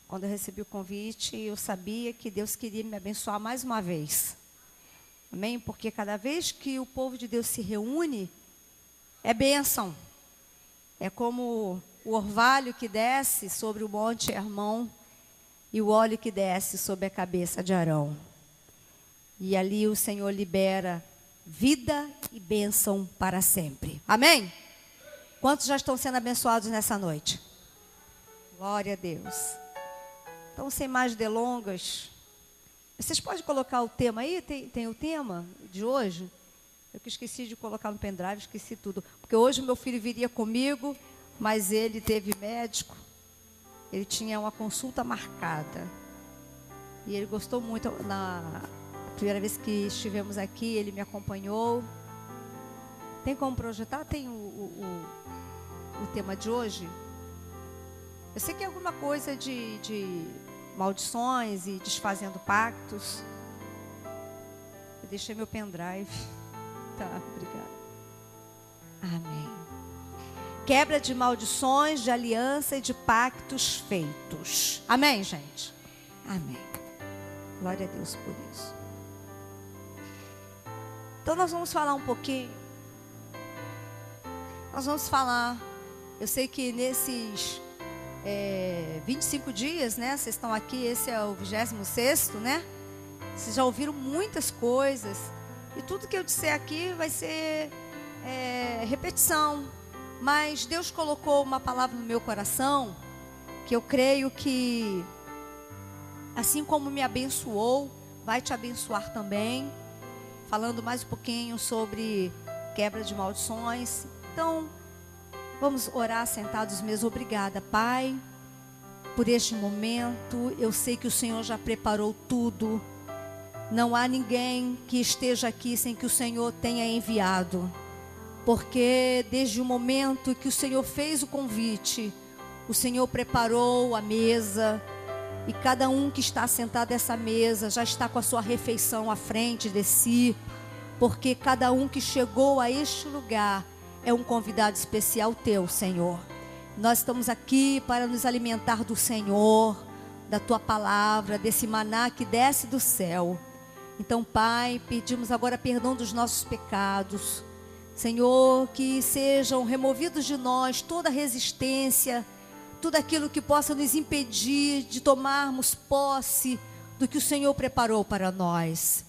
Quando eu recebi o convite, eu sabia que Deus queria me abençoar mais uma vez. Amém? Porque cada vez que o povo de Deus se reúne, é bênção. É como o orvalho que desce sobre o monte Hermon e o óleo que desce sobre a cabeça de Arão. E ali o Senhor libera vida e bênção para sempre. Amém? Quantos já estão sendo abençoados nessa noite? Glória a Deus. Então, sem mais delongas, vocês podem colocar o tema aí? Tem o tema de hoje? Eu que esqueci de colocar no pendrive, esqueci tudo. Porque hoje meu filho viria comigo, mas ele teve médico. Ele tinha uma consulta marcada. E ele gostou muito. Na primeira vez que estivemos aqui, ele me acompanhou. Tem como projetar? Tem o tema de hoje? Eu sei que é alguma coisa de maldições e desfazendo pactos. Eu deixei meu pendrive. Tá, obrigada. Amém. Quebra de maldições, de aliança e de pactos feitos. Amém, gente? Amém. Glória a Deus por isso. Então nós vamos falar um pouquinho. Nós vamos falar. Eu sei que nesses 25 dias, né? Vocês estão aqui, esse é o 26º, né? Vocês já ouviram muitas coisas. E tudo que eu disser aqui vai ser repetição. Mas Deus colocou uma palavra no meu coração, que eu creio que, assim como me abençoou, vai te abençoar também. Falando mais um pouquinho sobre quebra de maldições. Então, vamos orar sentados mesmo. Obrigada, Pai, por este momento. Eu sei que o Senhor já preparou tudo. Não há ninguém que esteja aqui sem que o Senhor tenha enviado. Porque desde o momento que o Senhor fez o convite, o Senhor preparou a mesa. E cada um que está sentado nessa mesa já está com a sua refeição à frente de si. Porque cada um que chegou a este lugar é um convidado especial teu, Senhor. Nós estamos aqui para nos alimentar do Senhor, da tua palavra, desse maná que desce do céu. Então, Pai, pedimos agora perdão dos nossos pecados. Senhor, que sejam removidos de nós toda resistência, tudo aquilo que possa nos impedir de tomarmos posse do que o Senhor preparou para nós.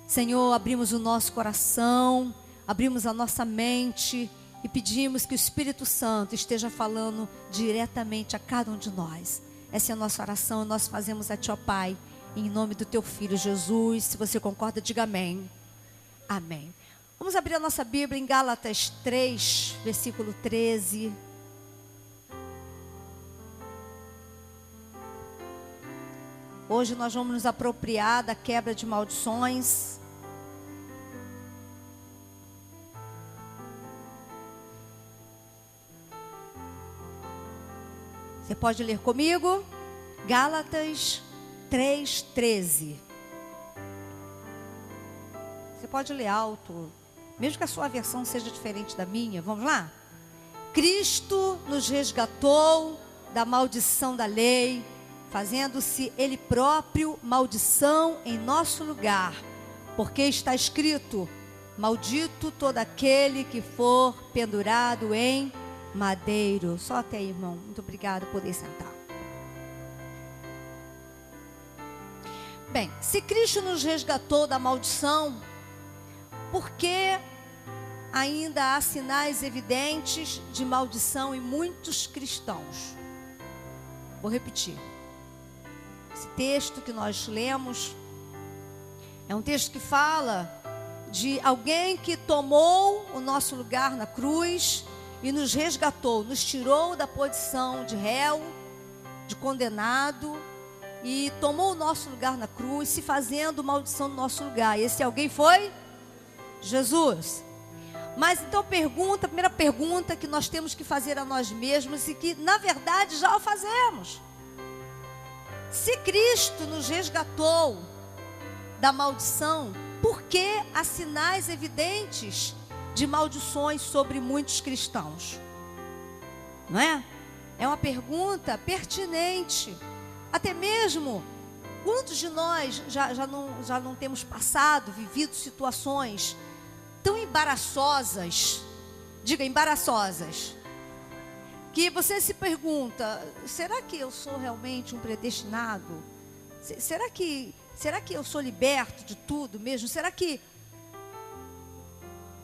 Senhor, abrimos o nosso coração, abrimos a nossa mente e pedimos que o Espírito Santo esteja falando diretamente a cada um de nós. Essa é a nossa oração, nós fazemos a Ti, ó Pai, em nome do Teu Filho Jesus. Se você concorda, diga amém. Amém. Vamos abrir a nossa Bíblia em Gálatas 3, versículo 13. Hoje nós vamos nos apropriar da quebra de maldições. Você pode ler comigo? Gálatas 3:13. Você pode ler alto, mesmo que a sua versão seja diferente da minha. Vamos lá? Cristo nos resgatou da maldição da lei, fazendo-se Ele próprio maldição em nosso lugar. Porque está escrito: maldito todo aquele que for pendurado em madeiro. Só até aí, irmão. Muito obrigada por poder sentar. Bem, se Cristo nos resgatou da maldição, por que ainda há sinais evidentes de maldição em muitos cristãos? Vou repetir. Esse texto que nós lemos é um texto que fala de alguém que tomou o nosso lugar na cruz e nos resgatou, nos tirou da posição de réu, de condenado, e tomou o nosso lugar na cruz, se fazendo maldição no nosso lugar. E esse alguém foi Jesus. Mas então a primeira pergunta que nós temos que fazer a nós mesmos, e que na verdade já o fazemos: se Cristo nos resgatou da maldição, por que há sinais evidentes de maldições sobre muitos cristãos? Não é? É uma pergunta pertinente. Até mesmo, quantos de nós já não temos passado, vivido situações tão embaraçosas, diga embaraçosas, que você se pergunta, será que eu sou realmente um predestinado? Será que eu sou liberto de tudo mesmo? Será que...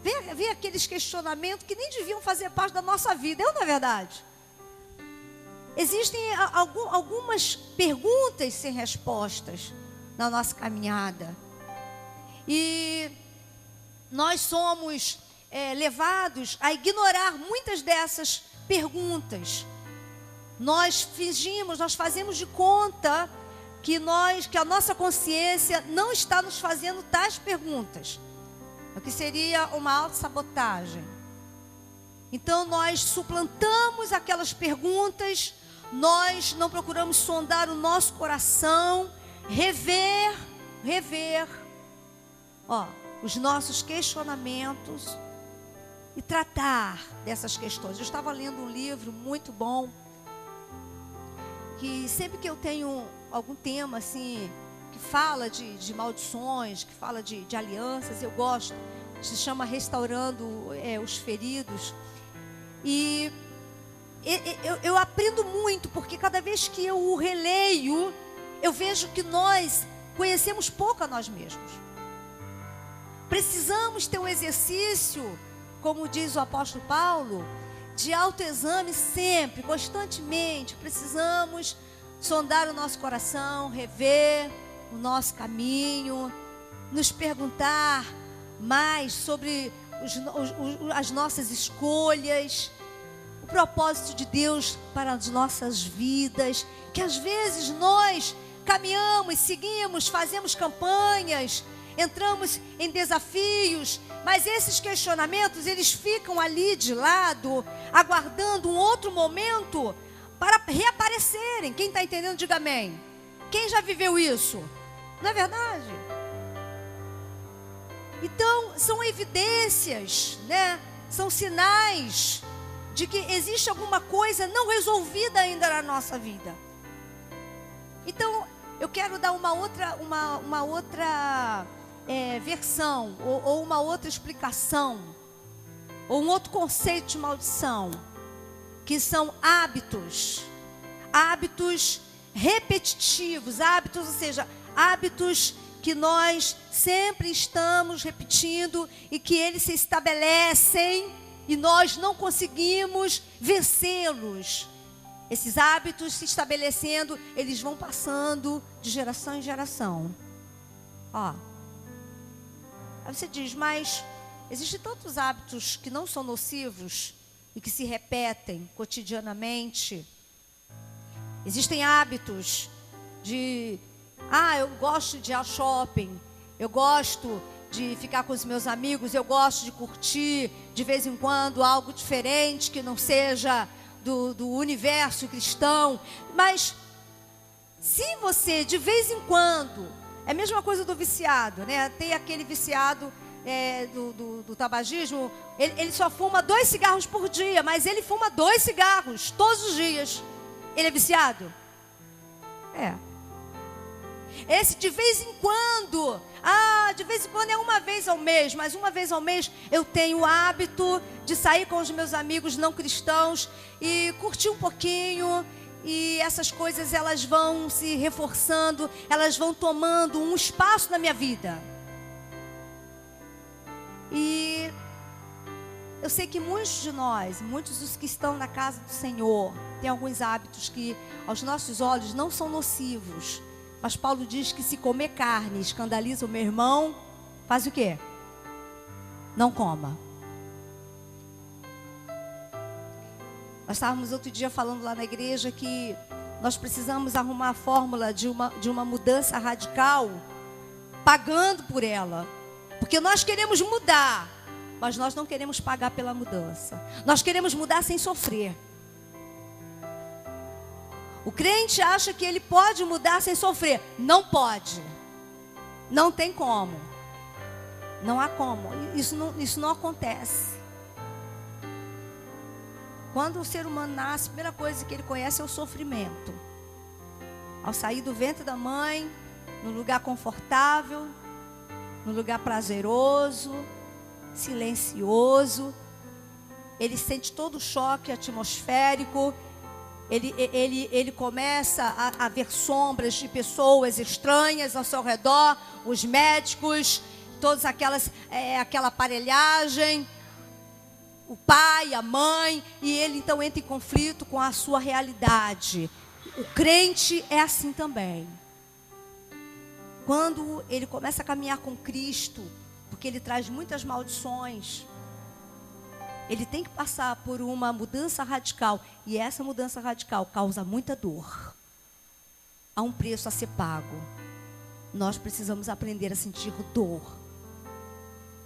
Vem aqueles questionamentos que nem deviam fazer parte da nossa vida, não é verdade? Existem algumas perguntas sem respostas na nossa caminhada. E nós somos levados a ignorar muitas dessas perguntas. Nós fazemos de conta que a nossa consciência não está nos fazendo tais perguntas. O que seria uma autossabotagem. Então nós suplantamos aquelas perguntas, nós não procuramos sondar o nosso coração, rever os nossos questionamentos e tratar dessas questões. Eu estava lendo um livro muito bom, que sempre que eu tenho algum tema assim, que fala de maldições, que fala de alianças, eu gosto. Se chama Restaurando os Feridos. E eu aprendo muito, porque cada vez que eu o releio, eu vejo que nós conhecemos pouco a nós mesmos. Precisamos ter um exercício, como diz o apóstolo Paulo, de autoexame sempre, constantemente. Precisamos sondar o nosso coração, rever o nosso caminho, nos perguntar mais sobre as nossas escolhas, o propósito de Deus para as nossas vidas, que às vezes nós caminhamos, seguimos, fazemos campanhas, entramos em desafios, mas esses questionamentos, eles ficam ali de lado, aguardando um outro momento para reaparecerem. Quem está entendendo, diga amém. Quem já viveu isso? Não é verdade? Então, são evidências, né? São sinais de que existe alguma coisa não resolvida ainda na nossa vida. Então, eu quero dar uma outra versão, ou uma outra explicação, ou um outro conceito de maldição, que são hábitos repetitivos, ou seja, hábitos que nós sempre estamos repetindo e que eles se estabelecem e nós não conseguimos vencê-los. Esses hábitos se estabelecendo, eles vão passando de geração em geração. Aí você diz, mas existem tantos hábitos que não são nocivos e que se repetem cotidianamente. Existem hábitos de... eu gosto de ir ao shopping, eu gosto de ficar com os meus amigos, eu gosto de curtir de vez em quando algo diferente que não seja do universo cristão. Mas se você de vez em quando, é a mesma coisa do viciado, né? Tem aquele viciado do tabagismo, ele só fuma 2 cigarros por dia, mas ele fuma 2 cigarros todos os dias. Ele é viciado? Esse de vez em quando, de vez em quando é uma vez ao mês, mas uma vez ao mês eu tenho o hábito de sair com os meus amigos não cristãos e curtir um pouquinho, e essas coisas elas vão se reforçando, elas vão tomando um espaço na minha vida. E eu sei que muitos de nós, muitos dos que estão na casa do Senhor, têm alguns hábitos que aos nossos olhos não são nocivos. Mas Paulo diz que se comer carne escandaliza o meu irmão, faz o quê? Não coma. Nós estávamos outro dia falando lá na igreja que nós precisamos arrumar a fórmula de uma mudança radical, pagando por ela. Porque nós queremos mudar, mas nós não queremos pagar pela mudança. Nós queremos mudar sem sofrer. O crente acha que ele pode mudar sem sofrer. Não pode. Não tem como. Não há como. Isso não acontece. Quando o ser humano nasce, a primeira coisa que ele conhece é o sofrimento. Ao sair do ventre da mãe, num lugar confortável, num lugar prazeroso, silencioso, ele sente todo o choque atmosférico, ele começa a ver sombras de pessoas estranhas ao seu redor, os médicos, todas aquela aparelhagem, o pai, a mãe, e ele então entra em conflito com a sua realidade. O crente é assim também. Quando ele começa a caminhar com Cristo, porque ele traz muitas maldições, ele tem que passar por uma mudança radical. E essa mudança radical causa muita dor. Há um preço a ser pago. Nós precisamos aprender a sentir dor.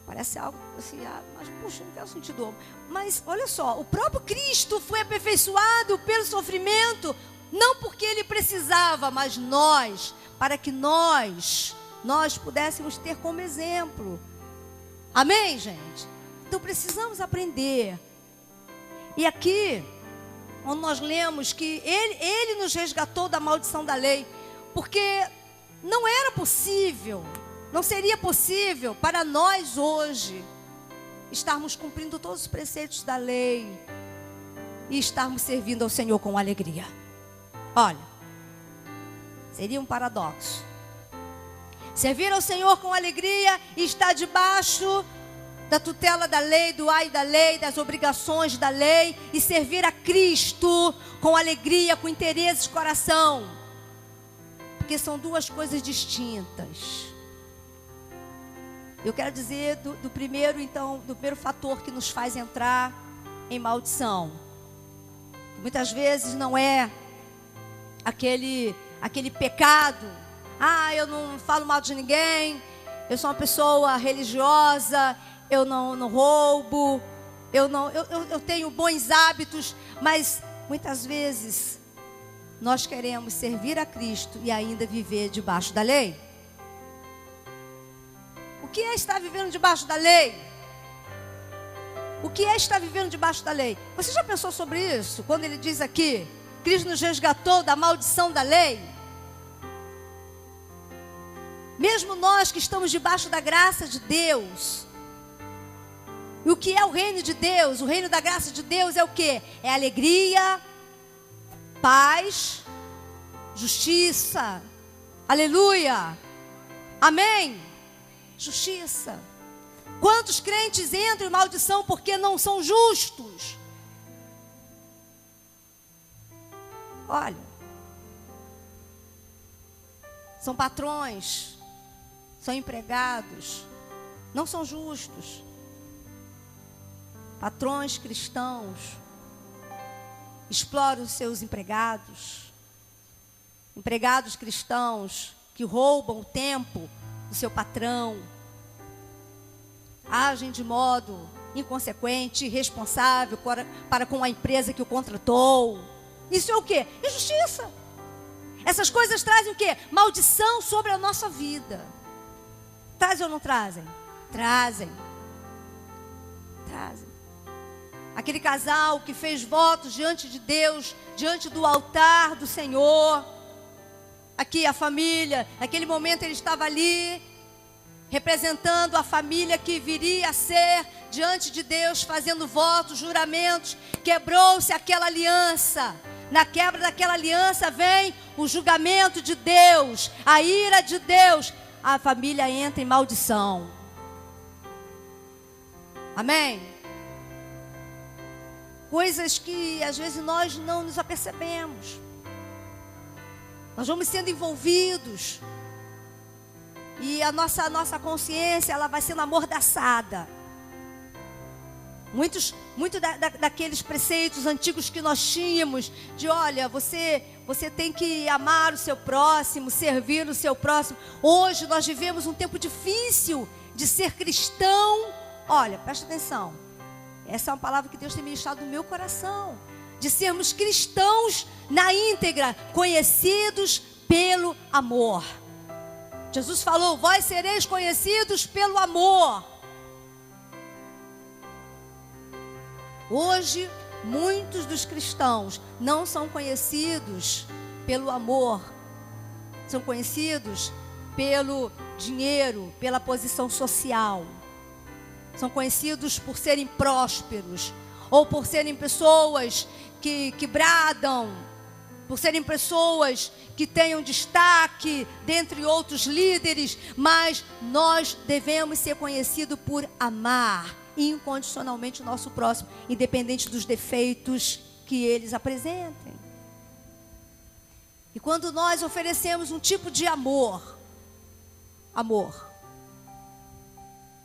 Parece algo assim, mas puxa, não quero sentir dor. Mas olha só, o próprio Cristo foi aperfeiçoado pelo sofrimento, não porque ele precisava, mas nós, para que nós pudéssemos ter como exemplo. Amém, gente? Então precisamos aprender. E aqui, onde nós lemos que ele nos resgatou da maldição da lei, porque não era possível, não seria possível para nós hoje estarmos cumprindo todos os preceitos da lei e estarmos servindo ao Senhor com alegria. Olha, seria um paradoxo. Servir ao Senhor com alegria e estar debaixo da tutela da lei, do ai da lei, das obrigações da lei, e servir a Cristo com alegria, com interesse de coração. Porque são duas coisas distintas. Eu quero dizer do primeiro fator que nos faz entrar em maldição. Muitas vezes não é aquele pecado. Eu não falo mal de ninguém, eu sou uma pessoa religiosa, eu não roubo, eu tenho bons hábitos, mas muitas vezes nós queremos servir a Cristo e ainda viver debaixo da lei. O que é estar vivendo debaixo da lei? O que é estar vivendo debaixo da lei? Você já pensou sobre isso? Quando ele diz aqui, Cristo nos resgatou da maldição da lei. Mesmo nós que estamos debaixo da graça de Deus. E o que é o reino de Deus? O reino da graça de Deus é o quê? É alegria, paz, justiça. Aleluia. Amém. Justiça. Quantos crentes entram em maldição porque não são justos? Olha, são patrões, são empregados, não são justos. Patrões cristãos exploram os seus empregados. Empregados cristãos que roubam o tempo do seu patrão. Agem de modo inconsequente, irresponsável para com a empresa que o contratou. Isso é o quê? Injustiça. Essas coisas trazem o quê? Maldição sobre a nossa vida. Trazem ou não trazem? Trazem. Trazem. Aquele casal que fez votos diante de Deus, diante do altar do Senhor. Aqui a família, naquele momento ele estava ali, representando a família que viria a ser diante de Deus, fazendo votos, juramentos. Quebrou-se aquela aliança. Na quebra daquela aliança vem o julgamento de Deus, a ira de Deus. A família entra em maldição. Amém? Coisas que às vezes nós não nos apercebemos. Nós vamos sendo envolvidos. E a nossa consciência, ela vai sendo amordaçada. Muito daqueles preceitos antigos que nós tínhamos, de olha, você tem que amar o seu próximo, servir o seu próximo. Hoje nós vivemos um tempo difícil de ser cristão. Olha, presta atenção. Essa é uma palavra que Deus tem ministrado no meu coração. De sermos cristãos na íntegra, conhecidos pelo amor. Jesus falou, vós sereis conhecidos pelo amor. Hoje muitos dos cristãos não são conhecidos pelo amor, são conhecidos pelo dinheiro, pela posição social. São conhecidos por serem prósperos, ou por serem pessoas que bradam, por serem pessoas que tenham destaque dentre outros líderes, mas nós devemos ser conhecidos por amar incondicionalmente o nosso próximo, independente dos defeitos que eles apresentem. E quando nós oferecemos um tipo de amor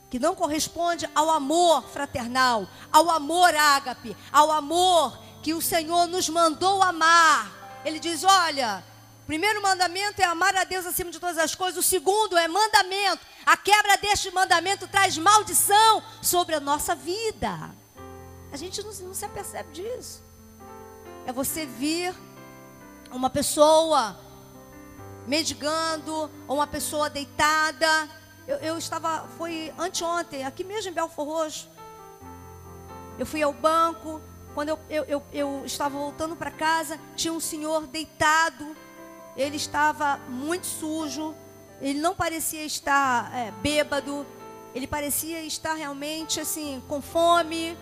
que não corresponde ao amor fraternal, ao amor ágape, ao amor que o Senhor nos mandou amar. Ele diz, olha, o primeiro mandamento é amar a Deus acima de todas as coisas. O segundo é mandamento. A quebra deste mandamento traz maldição sobre a nossa vida. A gente não se apercebe disso. É você vir uma pessoa mendigando, ou uma pessoa deitada. Foi anteontem, aqui mesmo em Belfor Roxo. Eu fui ao banco, quando eu estava voltando para casa, tinha um senhor deitado. Ele estava muito sujo, ele não parecia estar bêbado, ele parecia estar realmente assim, com fome.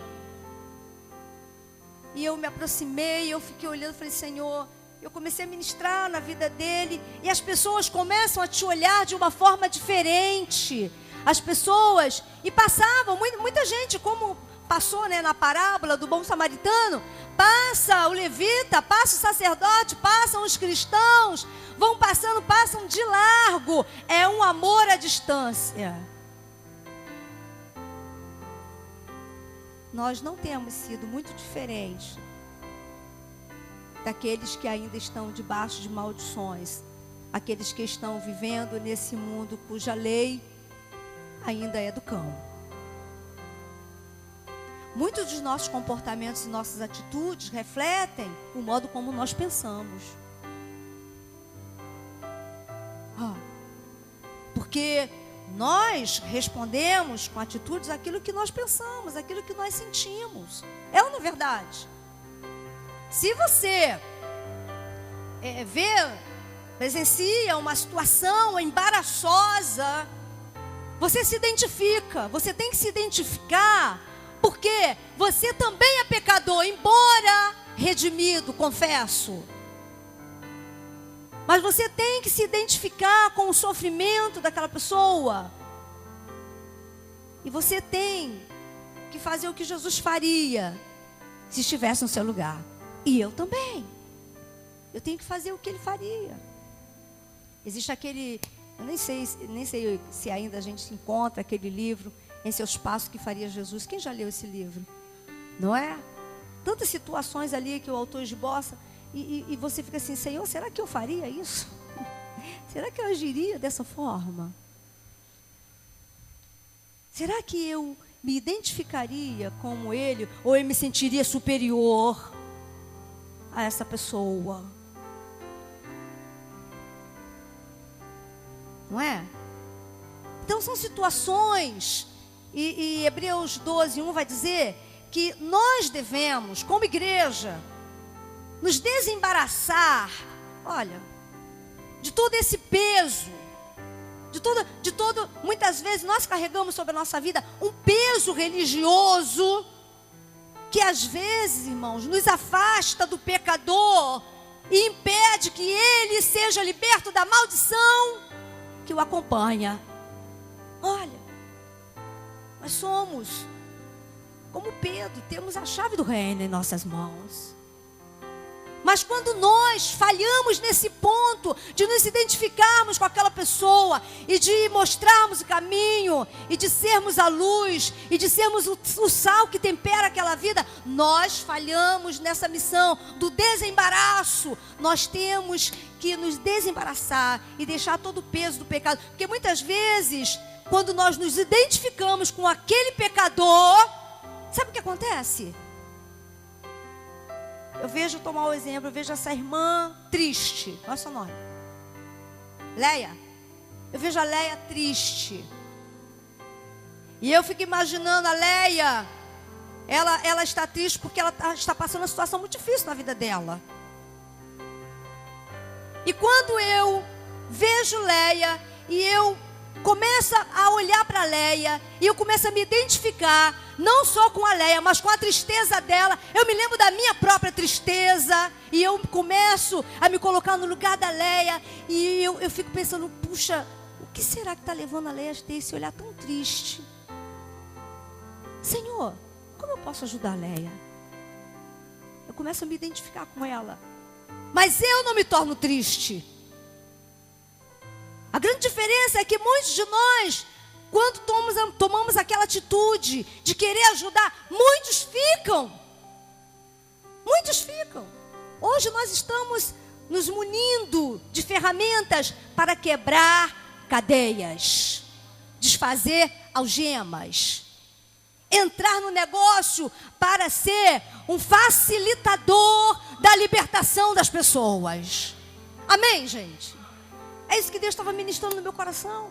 E eu me aproximei, eu fiquei olhando, falei, Senhor, eu comecei a ministrar na vida dele, e as pessoas começam a te olhar de uma forma diferente. As pessoas, e passavam, muita gente, como passou, né, na parábola do bom samaritano, passa o levita, passa o sacerdote, passam os cristãos, vão passando, passam de largo. É um amor à distância. Nós não temos sido muito diferentes daqueles que ainda estão debaixo de maldições, aqueles que estão vivendo nesse mundo cuja lei ainda é do cão. Muitos dos nossos comportamentos e nossas atitudes refletem o modo como nós pensamos. Porque nós respondemos com atitudes aquilo que nós pensamos, aquilo que nós sentimos. É ou não é verdade? Se você presencia uma situação embaraçosa, você se identifica, você tem que se identificar, porque você também é pecador, embora redimido, confesso. Mas você tem que se identificar com o sofrimento daquela pessoa. E você tem que fazer o que Jesus faria se estivesse no seu lugar. E eu também. Eu tenho que fazer o que ele faria. Existe aquele, eu nem sei se ainda a gente encontra aquele livro, Em Seus Passos que Faria Jesus. Quem já leu esse livro? Não é? Tantas situações ali que o autor esboça. E você fica assim, Senhor, será que eu faria isso? Será que eu agiria dessa forma? Será que eu me identificaria como ele? Ou eu me sentiria superior a essa pessoa? Não é? Então são situações. E Hebreus 12:1 vai dizer que nós devemos, como igreja, nos desembaraçar, olha, de todo esse peso, de todo, muitas vezes nós carregamos sobre a nossa vida um peso religioso, que às vezes, irmãos, nos afasta do pecador e impede que ele seja liberto da maldição que o acompanha. Olha, nós somos como Pedro, temos a chave do reino em nossas mãos. Mas quando nós falhamos nesse ponto de nos identificarmos com aquela pessoa e de mostrarmos o caminho e de sermos a luz e de sermos o sal que tempera aquela vida, nós falhamos nessa missão do desembaraço. Nós temos que nos desembaraçar e deixar todo o peso do pecado. Porque muitas vezes, quando nós nos identificamos com aquele pecador, sabe o que acontece? Eu vejo, tomar o exemplo, eu vejo essa irmã triste. Qual é o seu nome? Leia. Eu vejo a Leia triste. E eu fico imaginando a Leia ela está triste porque ela está passando uma situação muito difícil na vida dela. E quando eu vejo Leia e eu começo a olhar para Leia e eu começo a me identificar, não só com a Leia, mas com a tristeza dela, eu me lembro da minha própria tristeza e eu começo a me colocar no lugar da Leia e eu fico pensando, puxa, o que será que está levando a Leia a ter esse olhar tão triste? Senhor, como eu posso ajudar a Leia? Eu começo a me identificar com ela, mas eu não me torno triste. A grande diferença é que muitos de nós, quando tomamos aquela atitude de querer ajudar, muitos ficam. Muitos ficam. Hoje nós estamos nos munindo de ferramentas para quebrar cadeias, desfazer algemas, entrar no negócio para ser um facilitador da libertação das pessoas. Amém, gente? É isso que Deus estava ministrando no meu coração.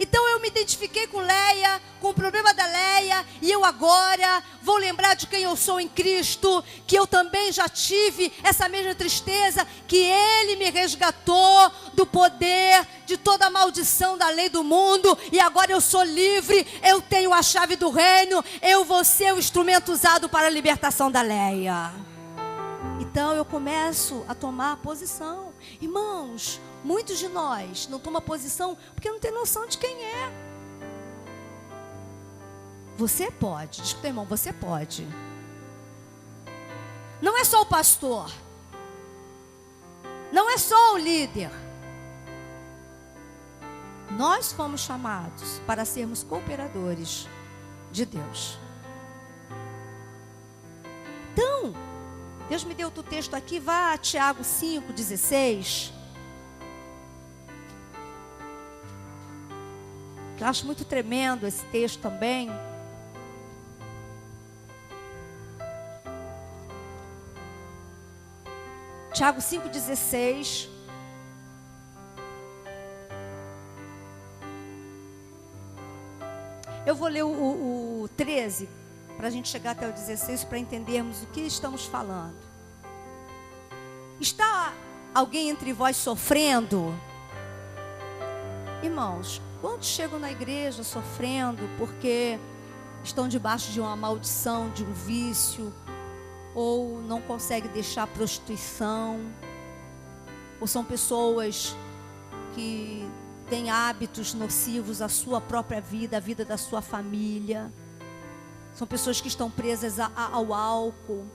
Então eu me identifiquei com Leia, com o problema da Leia, e eu agora vou lembrar de quem eu sou em Cristo, que eu também já tive essa mesma tristeza, que Ele me resgatou do poder de toda a maldição da lei do mundo, e agora eu sou livre, eu tenho a chave do reino, eu vou ser o instrumento usado para a libertação da Leia. Então eu começo a tomar posição. Irmãos, muitos de nós não tomam posição porque não tem noção de quem é. Você pode, diz para o irmão, você pode. Não é só o pastor. Não é só o líder. Nós fomos chamados para sermos cooperadores de Deus. Então, Deus me deu outro texto aqui, vá a Tiago 5,16. Eu acho muito tremendo esse texto também. Tiago 5,16. Eu vou ler o 13, para a gente chegar até o 16, para entendermos o que estamos falando. Está alguém entre vós sofrendo? Irmãos, quantos chegam na igreja sofrendo porque estão debaixo de uma maldição, de um vício, ou não conseguem deixar a prostituição, ou são pessoas que têm hábitos nocivos à sua própria vida, à vida da sua família. São pessoas que estão presas ao álcool,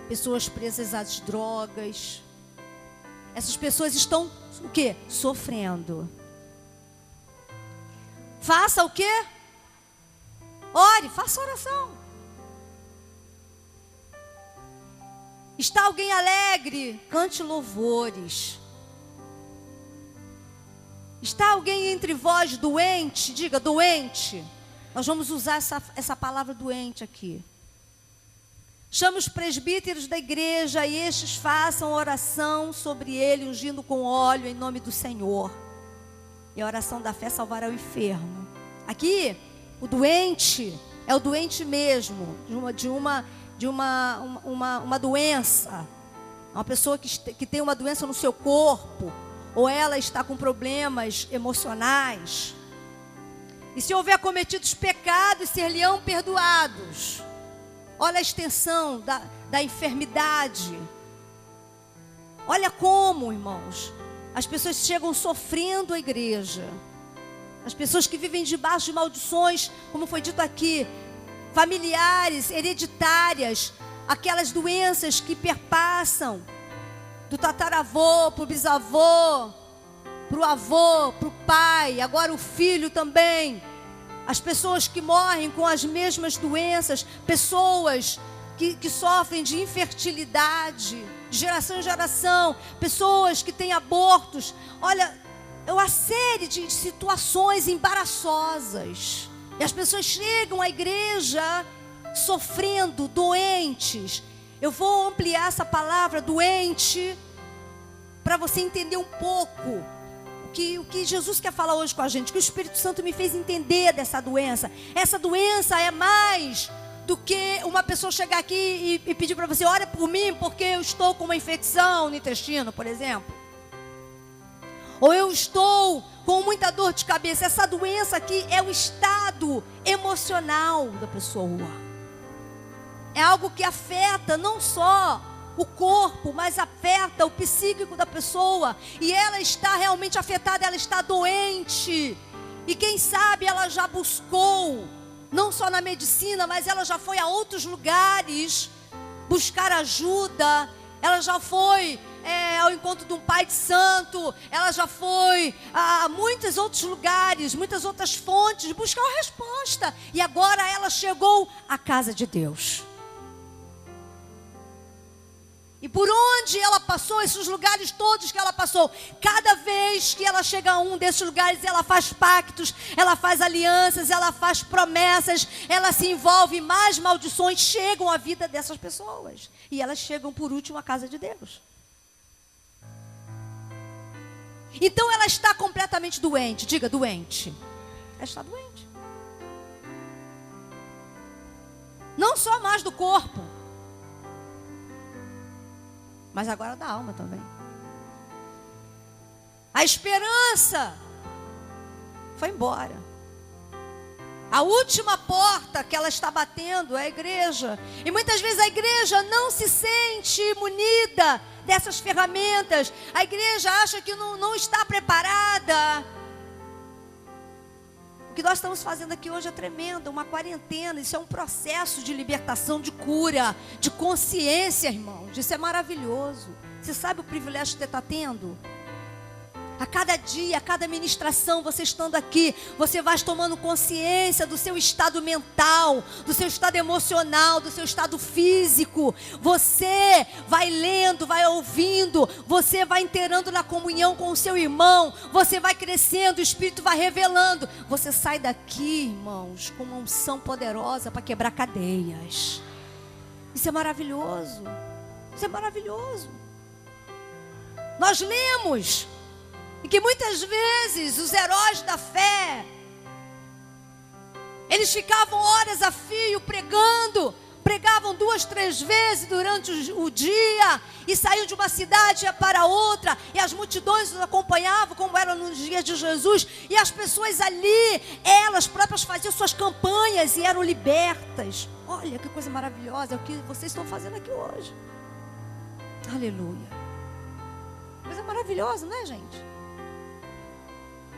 pessoas presas às drogas. Essas pessoas estão o quê? Sofrendo. Faça o quê? Ore, faça oração. Está alguém alegre? Cante louvores. Está alguém entre vós doente? Diga, doente. Nós vamos usar essa palavra doente aqui. Chame os presbíteros da igreja e estes façam oração sobre ele, ungindo com óleo em nome do Senhor. E a oração da fé salvará o enfermo. Aqui, o doente é o doente mesmo, de uma doença. Uma pessoa que tem uma doença no seu corpo, ou ela está com problemas emocionais. E se houver cometido pecados, ser-lhe-ão perdoados. Olha a extensão da enfermidade. Olha como, irmãos, as pessoas chegam sofrendo a igreja. As pessoas que vivem debaixo de maldições, como foi dito aqui, familiares, hereditárias, aquelas doenças que perpassam do tataravô para o bisavô, para o avô, para o pai, agora o filho também. As pessoas que morrem com as mesmas doenças, pessoas que sofrem de infertilidade, de geração em geração, pessoas que têm abortos. Olha, é uma série de situações embaraçosas. E as pessoas chegam à igreja sofrendo, doentes. Eu vou ampliar essa palavra, doente, para você entender um pouco o que Jesus quer falar hoje com a gente, que o Espírito Santo me fez entender dessa doença. Essa doença é mais do que uma pessoa chegar aqui e pedir para você: ora por mim porque eu estou com uma infecção no intestino, por exemplo. Ou eu estou com muita dor de cabeça. Essa doença aqui é o estado emocional da pessoa. É algo que afeta não só o corpo, mas afeta o psíquico da pessoa. E ela está realmente afetada, ela está doente. E quem sabe ela já buscou, não só na medicina, mas ela já foi a outros lugares buscar ajuda. Ela já foi ao encontro de um pai de santo. Ela já foi a muitos outros lugares, muitas outras fontes, buscar uma resposta. E agora ela chegou à casa de Deus. E por onde ela passou, esses lugares todos que ela passou, cada vez que ela chega a um desses lugares, ela faz pactos, ela faz alianças, ela faz promessas, ela se envolve em mais maldições, chegam à vida dessas pessoas. E elas chegam por último à casa de Deus. Então ela está completamente doente, diga doente. Ela está doente. Não só mais do corpo, mas agora da alma também. A esperança foi embora. A última porta que ela está batendo é a igreja. E muitas vezes a igreja não se sente munida dessas ferramentas. A igreja acha que não está preparada. O que nós estamos fazendo aqui hoje é tremendo, uma quarentena. Isso é um processo de libertação, de cura, de consciência, irmãos. Isso é maravilhoso. Você sabe o privilégio que você está tendo? A cada dia, a cada ministração, você estando aqui, você vai tomando consciência do seu estado mental, do seu estado emocional, do seu estado físico. Você vai lendo, vai ouvindo, você vai inteirando na comunhão com o seu irmão, você vai crescendo, o Espírito vai revelando. Você sai daqui, irmãos, com uma unção poderosa para quebrar cadeias. Isso é maravilhoso. Isso é maravilhoso. Nós lemos e que muitas vezes os heróis da fé, eles ficavam horas a fio pregando, pregavam 2, 3 vezes durante o dia, e saíam de uma cidade para outra, e as multidões os acompanhavam, como era nos dias de Jesus, e as pessoas ali, elas próprias faziam suas campanhas e eram libertas. Olha que coisa maravilhosa, é o que vocês estão fazendo aqui hoje. Aleluia. Coisa maravilhosa, não é, gente?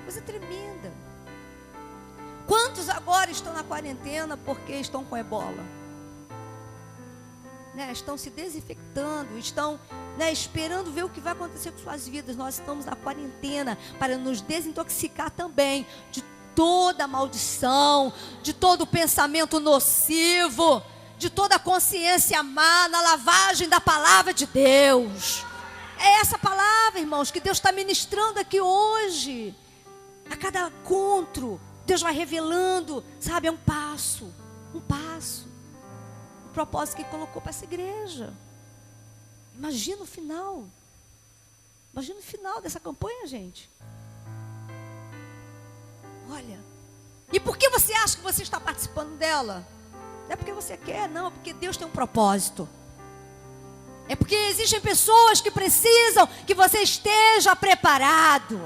Coisa tremenda. Quantos agora estão na quarentena porque estão com ebola? Estão se desinfectando, estão esperando ver o que vai acontecer com suas vidas. Nós estamos na quarentena para nos desintoxicar também de toda maldição, de todo pensamento nocivo, de toda consciência má, na lavagem da palavra de Deus. É essa palavra, irmãos, que Deus está ministrando aqui hoje. A cada encontro, Deus vai revelando, sabe, é um passo. O propósito que Ele colocou para essa igreja. Imagina o final. Imagina o final dessa campanha, gente. Olha. E por que você acha que você está participando dela? Não é porque você quer, não. É porque Deus tem um propósito. É porque existem pessoas que precisam que você esteja preparado.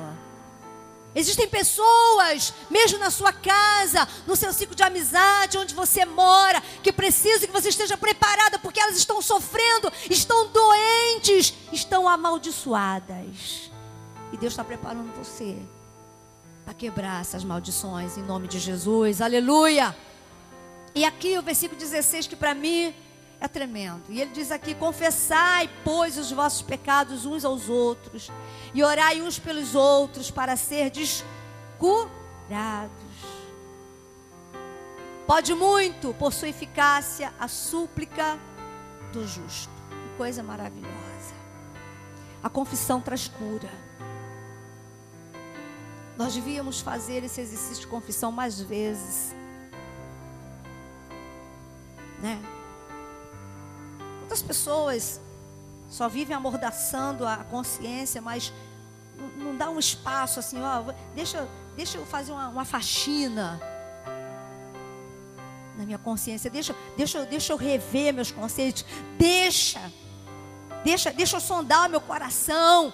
Existem pessoas, mesmo na sua casa, no seu ciclo de amizade, onde você mora, que precisam que você esteja preparada, porque elas estão sofrendo, estão doentes, estão amaldiçoadas. E Deus está preparando você para quebrar essas maldições, em nome de Jesus. Aleluia! E aqui o versículo 16, que para mim é tremendo. E ele diz aqui: confessai, pois, os vossos pecados uns aos outros, e orai uns pelos outros, para serdes curados. Pode muito, por sua eficácia, a súplica do justo. Que coisa maravilhosa. A confissão traz cura. Nós devíamos fazer esse exercício de confissão mais vezes, né? Muitas pessoas só vivem amordaçando a consciência, mas não dá um espaço assim, deixa eu fazer uma faxina. na minha consciência, deixa eu rever meus conceitos, deixa eu sondar o meu coração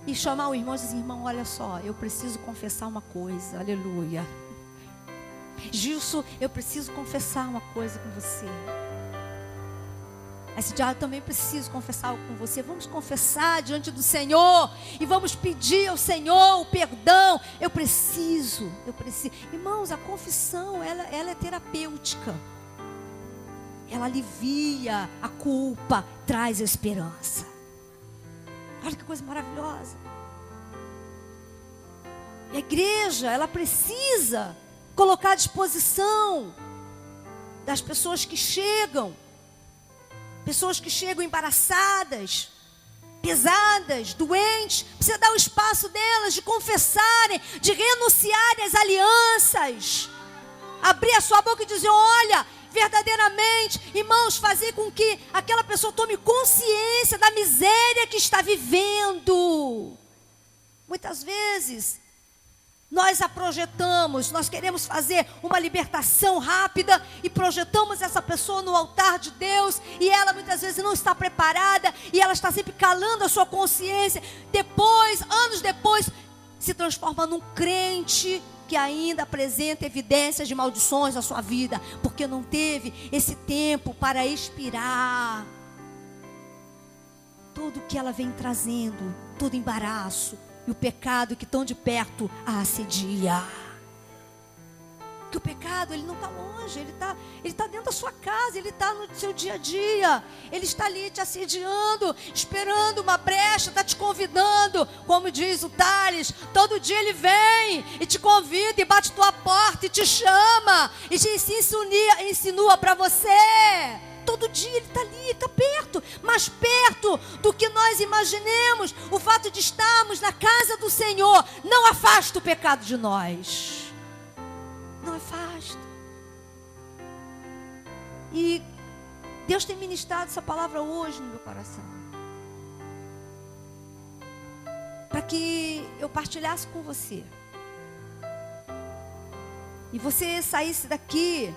e chamar o irmão e dizer: irmão, olha só, eu preciso confessar uma coisa, aleluia. Gilson, eu preciso confessar uma coisa com você. Esse dia eu também preciso confessar algo com você. Vamos confessar diante do Senhor e vamos pedir ao Senhor o perdão. Eu preciso. Irmãos, a confissão, ela é terapêutica. Ela alivia a culpa, traz a esperança. Olha que coisa maravilhosa. E a igreja, ela precisa colocar à disposição das pessoas que chegam embaraçadas, pesadas, doentes, precisa dar o espaço delas de confessarem, de renunciarem às alianças, abrir a sua boca e dizer: olha, verdadeiramente, irmãos, fazer com que aquela pessoa tome consciência da miséria que está vivendo. Muitas vezes nós a projetamos, nós queremos fazer uma libertação rápida e projetamos essa pessoa no altar de Deus e ela muitas vezes não está preparada e ela está sempre calando a sua consciência. Depois, anos depois, se transforma num crente que ainda apresenta evidências de maldições na sua vida, porque não teve esse tempo para expirar tudo que ela vem trazendo, todo embaraço e o pecado que tão de perto a assedia. Que o pecado, ele não está longe, ele está dentro da sua casa, ele está no seu dia a dia, ele está ali te assediando, esperando uma brecha, está te convidando, como diz o Tales, todo dia ele vem e te convida e bate tua porta e te chama e te insinua para você. Todo dia ele está ali, está perto, mais perto do que nós imaginemos. O fato de estarmos na casa do Senhor não afasta o pecado de nós. Não afasta. E Deus tem ministrado essa palavra hoje no meu coração, para que eu partilhasse com você e você saísse daqui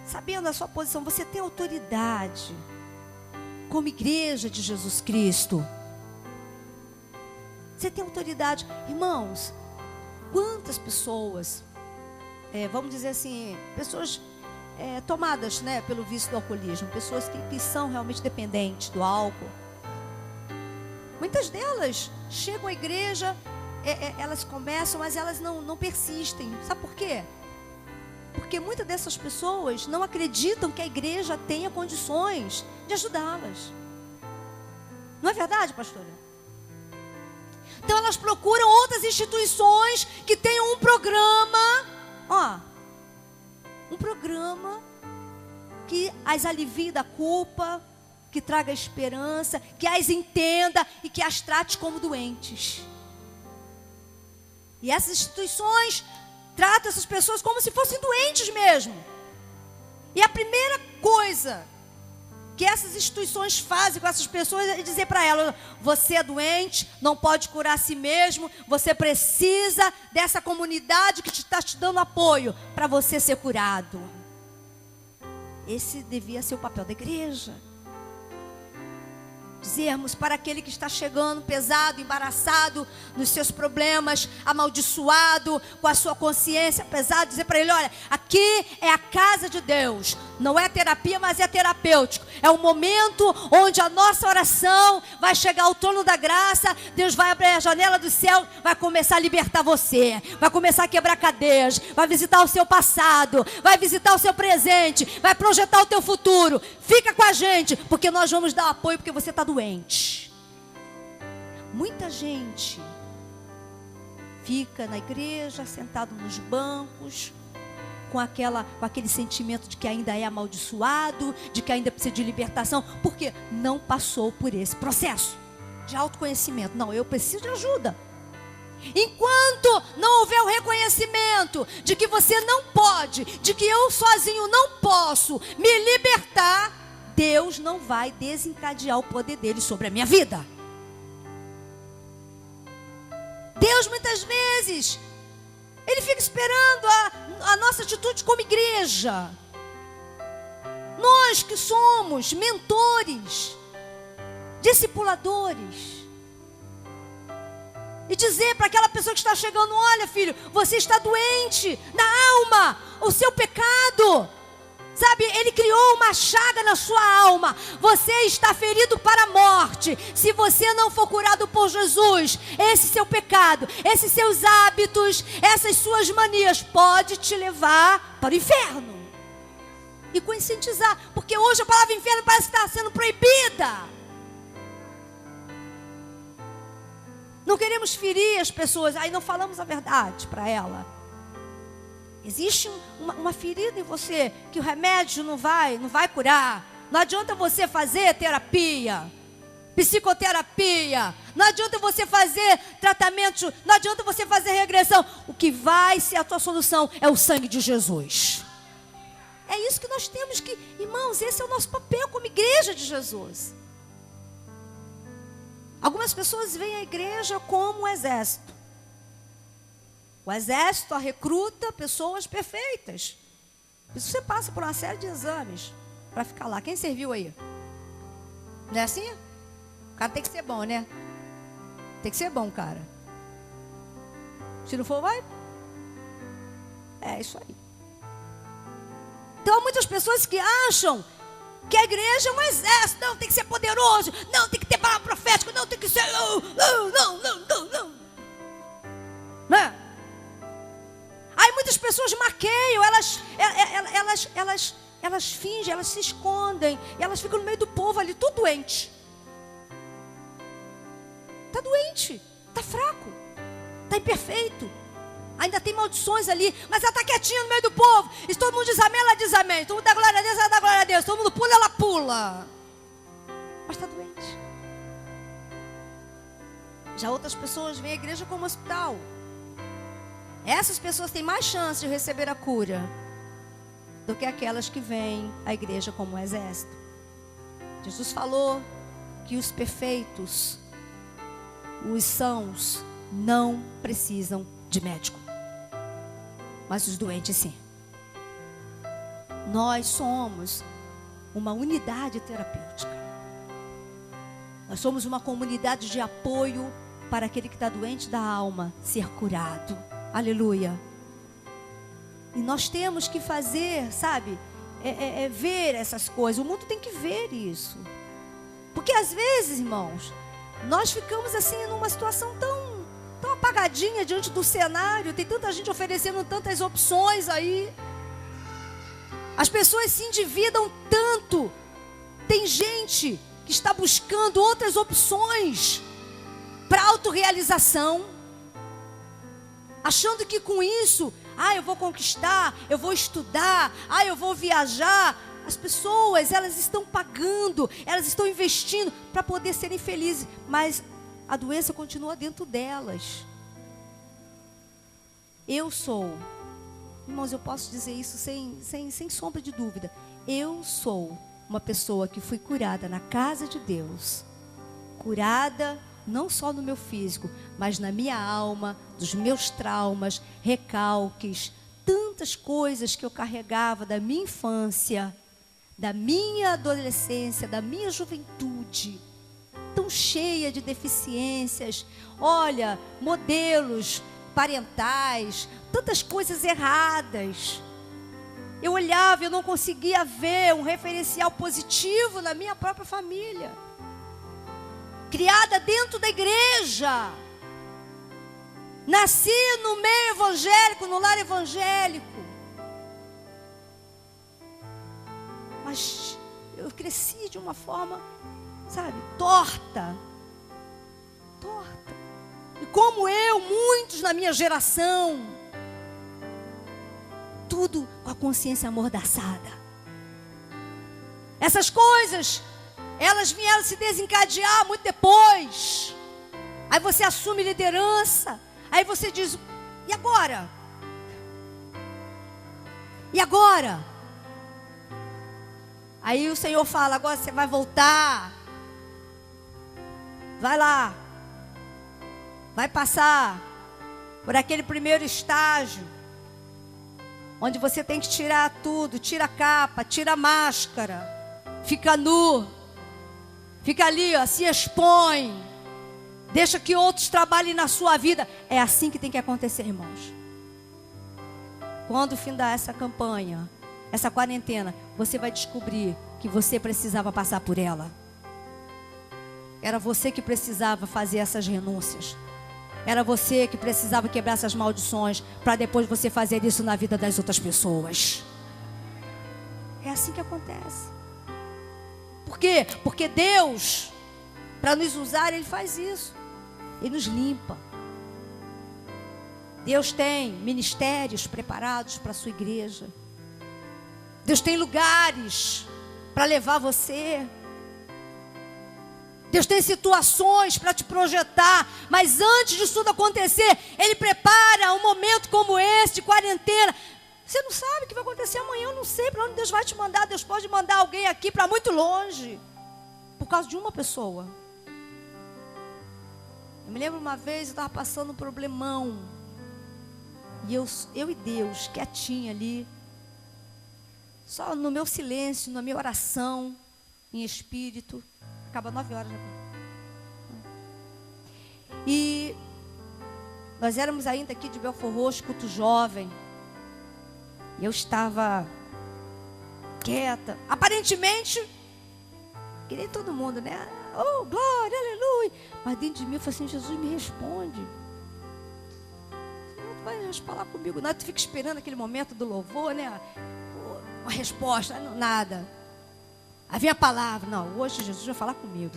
sabendo a sua posição. Você tem autoridade como igreja de Jesus Cristo. Você tem autoridade. Irmãos, quantas pessoas, vamos dizer assim, pessoas tomadas, né, pelo vício do alcoolismo, pessoas que são realmente dependentes do álcool. Muitas delas chegam à igreja, elas começam, mas elas não persistem. Sabe por quê? Porque muitas dessas pessoas não acreditam que a igreja tenha condições de ajudá-las. Não é verdade, pastora? Então elas procuram outras instituições que tenham um programa que as alivie da culpa, que traga esperança, que as entenda e que as trate como doentes. E essas instituições tratam essas pessoas como se fossem doentes mesmo. E a primeira coisa que essas instituições fazem com essas pessoas é dizer para elas: você é doente, não pode curar a si mesmo, você precisa dessa comunidade que está te dando apoio para você ser curado. Esse devia ser o papel da igreja. Dizermos para aquele que está chegando pesado, embaraçado nos seus problemas, amaldiçoado, com a sua consciência pesada, dizer para ele: olha, aqui é a casa de Deus, não é terapia, mas é terapêutico. É um momento onde a nossa oração vai chegar ao trono da graça. Deus vai abrir a janela do céu, vai começar a libertar você, vai começar a quebrar cadeias, vai visitar o seu passado, vai visitar o seu presente, vai projetar o teu futuro. Fica com a gente, porque nós vamos dar apoio, porque você está doente. Muita gente fica na igreja, sentado nos bancos, com aquele sentimento de que ainda é amaldiçoado, de que ainda precisa de libertação, porque não passou por esse processo de autoconhecimento. Não, eu preciso de ajuda. Enquanto não houver o reconhecimento de que você não pode, de que eu sozinho não posso me libertar, Deus não vai desencadear o poder dele sobre a minha vida. Deus muitas vezes Ele fica esperando a nossa atitude como igreja. Nós que somos mentores, discipuladores. E dizer para aquela pessoa que está chegando: olha, filho, você está doente na alma, o seu pecado. Sabe, ele criou uma chaga na sua alma. Você está ferido para a morte. Se você não for curado por Jesus, esse seu pecado, esses seus hábitos, essas suas manias, pode te levar para o inferno. E conscientizar, porque hoje a palavra inferno parece que está sendo proibida. Não queremos ferir as pessoas, aí não falamos a verdade para ela. Existe uma ferida em você que o remédio não vai curar. Não adianta você fazer terapia, psicoterapia. Não adianta você fazer tratamento, não adianta você fazer regressão. O que vai ser a tua solução é o sangue de Jesus. É isso que nós temos que, irmãos, esse é o nosso papel como igreja de Jesus. Algumas pessoas veem a igreja como um exército. O exército recruta pessoas perfeitas. Isso você passa por uma série de exames para ficar lá. Quem serviu aí? Não é assim? O cara tem que ser bom, né? Tem que ser bom, cara. Se não for, vai. É isso aí. Então há muitas pessoas que acham que a igreja é um exército. Não, tem que ser poderoso. Não, tem que ter palavra profética. Não, tem que ser... Não. Né? Aí muitas pessoas maqueiam, elas fingem, elas se escondem, e elas ficam no meio do povo ali, tudo doente. Está doente, está fraco, está imperfeito. Ainda tem maldições ali, mas ela está quietinha no meio do povo. E todo mundo diz amém, ela diz amém. Todo mundo dá glória a Deus, ela dá glória a Deus. Todo mundo pula, ela pula. Mas está doente. Já outras pessoas veem a igreja como um hospital. Essas pessoas têm mais chance de receber a cura do que aquelas que veem a igreja como um exército. Jesus falou que os perfeitos, os sãos, não precisam de médico. Mas os doentes sim. Nós somos uma unidade terapêutica. Nós somos uma comunidade de apoio para aquele que está doente da alma ser curado. Aleluia. E nós temos que fazer, sabe, ver essas coisas. O mundo tem que ver isso. Porque às vezes, irmãos, nós ficamos assim numa situação tão apagadinha diante do cenário. Tem tanta gente oferecendo tantas opções aí. As pessoas se endividam tanto. Tem gente que está buscando outras opções para autorrealização, achando que com isso, eu vou conquistar, eu vou estudar, eu vou viajar. As pessoas, elas estão pagando, elas estão investindo para poder serem felizes, mas a doença continua dentro delas. Irmãos, eu posso dizer isso sem sombra de dúvida. Eu sou uma pessoa que fui curada na casa de Deus. Curada não só no meu físico, mas na minha alma, dos meus traumas, recalques, tantas coisas que eu carregava da minha infância, da minha adolescência, da minha juventude, tão cheia de deficiências. Olha, modelos parentais, tantas coisas erradas. Eu olhava e eu não conseguia ver um referencial positivo na minha própria família. Criada dentro da igreja. Nasci no meio evangélico, no lar evangélico. Mas eu cresci de uma forma, sabe, torta. E como muitos na minha geração, tudo com a consciência amordaçada. Essas coisas, elas vieram se desencadear muito depois. Aí você assume liderança. Aí você diz, e agora? E agora? Aí o Senhor fala, agora você vai voltar. Vai lá. Vai passar. por aquele primeiro estágio, onde você tem que tirar tudo, tira a capa, tira a máscara, fica nu, fica ali, ó, se expõe, deixa que outros trabalhem na sua vida. É assim que tem que acontecer, irmãos. Quando findar essa campanha, essa quarentena, você vai descobrir que você precisava passar por ela. Era você que precisava fazer essas renúncias. Era você que precisava quebrar essas maldições, para depois você fazer isso na vida das outras pessoas. É assim que acontece. Por quê? Porque Deus, para nos usar, Ele faz isso. Ele nos limpa. Deus tem ministérios preparados para a sua igreja. Deus tem lugares para levar você. Deus tem situações para te projetar, mas antes disso tudo acontecer, Ele prepara um momento como esse, de quarentena. Você não sabe o que vai acontecer amanhã, eu não sei para onde Deus vai te mandar. Deus pode mandar alguém aqui para muito longe, por causa de uma pessoa. Eu me lembro uma vez, eu estava passando um problemão, e eu e Deus, quietinha ali, só no meu silêncio, na minha oração, em espírito. Acaba 9 horas. E nós éramos ainda aqui de Belford Roxo, culto jovem. E eu estava quieta. Aparentemente, que nem todo mundo, né? Oh, glória, aleluia. Mas dentro de mim eu falei assim, Jesus, me responde. Não vai falar comigo, não. Tu fica esperando aquele momento do louvor, né? Uma resposta, nada. Havia a palavra, não, hoje Jesus vai falar comigo.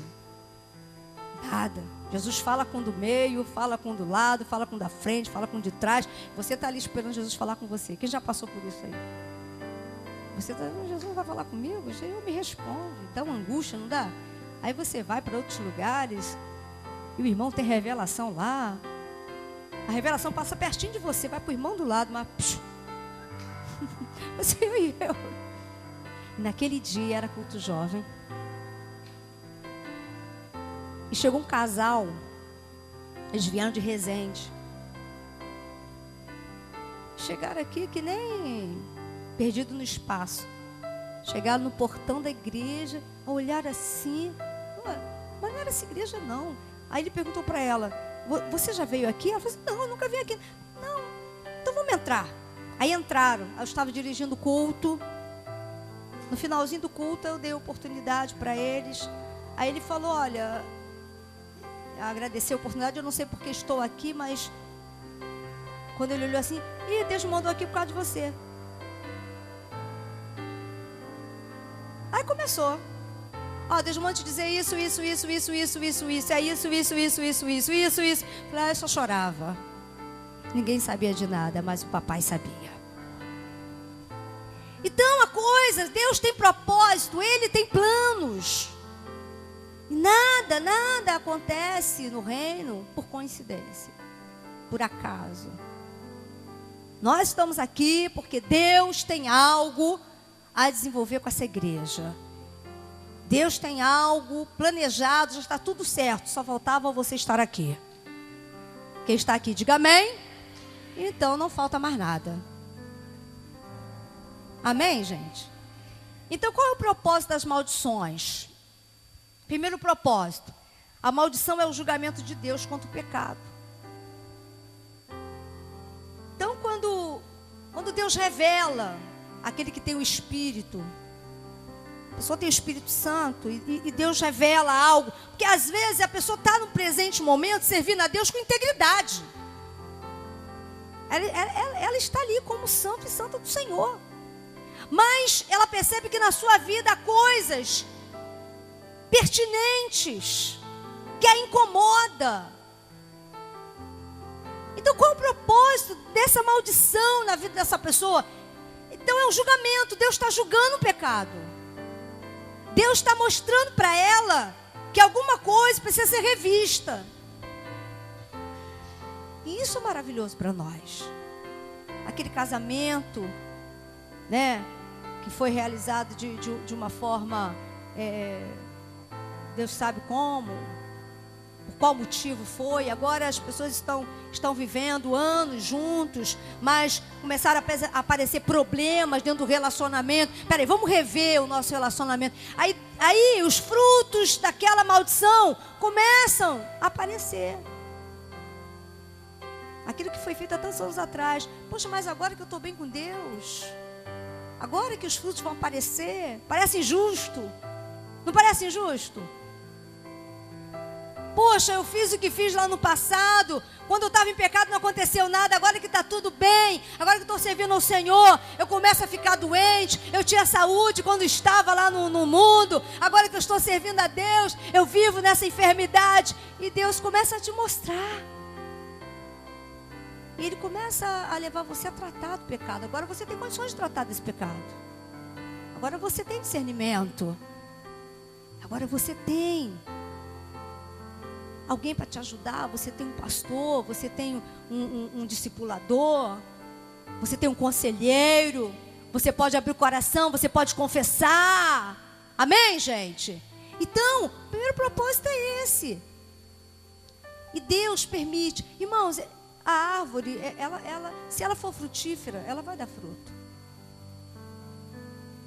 Nada. Jesus fala com o do meio, fala com o do lado, fala com o da frente, fala com o de trás. Você está ali esperando Jesus falar com você. Quem já passou por isso aí? Você está, Jesus não vai falar comigo? Jesus me responde. Dá uma angústia, não dá? Aí você vai para outros lugares e o irmão tem revelação lá. A revelação passa pertinho de você, vai para o irmão do lado, mas... Você e eu. Naquele dia era culto jovem. E chegou um casal. Eles vieram de Resende. Chegaram aqui que nem perdido no espaço. Chegaram no portão da igreja, olharam assim. Mas não era essa igreja não. Aí ele perguntou para ela, você já veio aqui? Ela falou assim, não, eu nunca vim aqui. Não, então vamos entrar. Aí entraram. Eu estava dirigindo o culto. No finalzinho do culto eu dei oportunidade para eles. Aí ele falou, olha, agradecer a oportunidade, eu não sei porque estou aqui, mas quando ele olhou assim, Deus me mandou aqui por causa de você. Aí começou. Deus manda te dizer isso. É isso. Falei, eu só chorava. Ninguém sabia de nada, mas o papai sabia. Então a coisa, Deus tem propósito, Ele tem planos. Nada acontece no reino por coincidência, por acaso. Nós estamos aqui porque Deus tem algo a desenvolver com essa igreja. Deus tem algo planejado, já está tudo certo, só faltava você estar aqui. Quem está aqui, diga amém. Então não falta mais nada. Amém, gente? Então qual é o propósito das maldições? Primeiro propósito, a maldição é o julgamento de Deus contra o pecado. Então quando Deus revela aquele que tem o Espírito, a pessoa tem o Espírito Santo e Deus revela algo, porque às vezes a pessoa está no presente momento servindo a Deus com integridade. Ela está ali como santo e santa do Senhor. Mas ela percebe que na sua vida há coisas pertinentes que a incomoda. Então qual é o propósito dessa maldição na vida dessa pessoa? Então é um julgamento. Deus está julgando o pecado. Deus está mostrando para ela que alguma coisa precisa ser revista. E isso é maravilhoso para nós. Aquele casamento, né, que foi realizado de uma forma, Deus sabe como, por qual motivo foi. Agora as pessoas estão vivendo anos juntos, mas começaram a aparecer problemas dentro do relacionamento. Peraí, vamos rever o nosso relacionamento. Aí os frutos daquela maldição começam a aparecer. Aquilo que foi feito há tantos anos atrás. Poxa, mas agora que eu estou bem com Deus, agora que os frutos vão aparecer, parece injusto. Não parece injusto? Poxa, eu fiz o que fiz lá no passado. Quando eu estava em pecado não aconteceu nada. Agora que está tudo bem, agora que estou servindo ao Senhor, eu começo a ficar doente. Eu tinha saúde quando estava lá no mundo. Agora que eu estou servindo a Deus, eu vivo nessa enfermidade. E Deus começa a te mostrar. E Ele começa a levar você a tratar do pecado. Agora você tem condições de tratar desse pecado. Agora você tem discernimento. Agora você tem alguém para te ajudar. Você tem um pastor, você tem um discipulador, você tem um conselheiro. Você pode abrir o coração, você pode confessar. Amém, gente? Então, o primeiro propósito é esse. E Deus permite. Irmãos, a árvore, se ela for frutífera, ela vai dar fruto.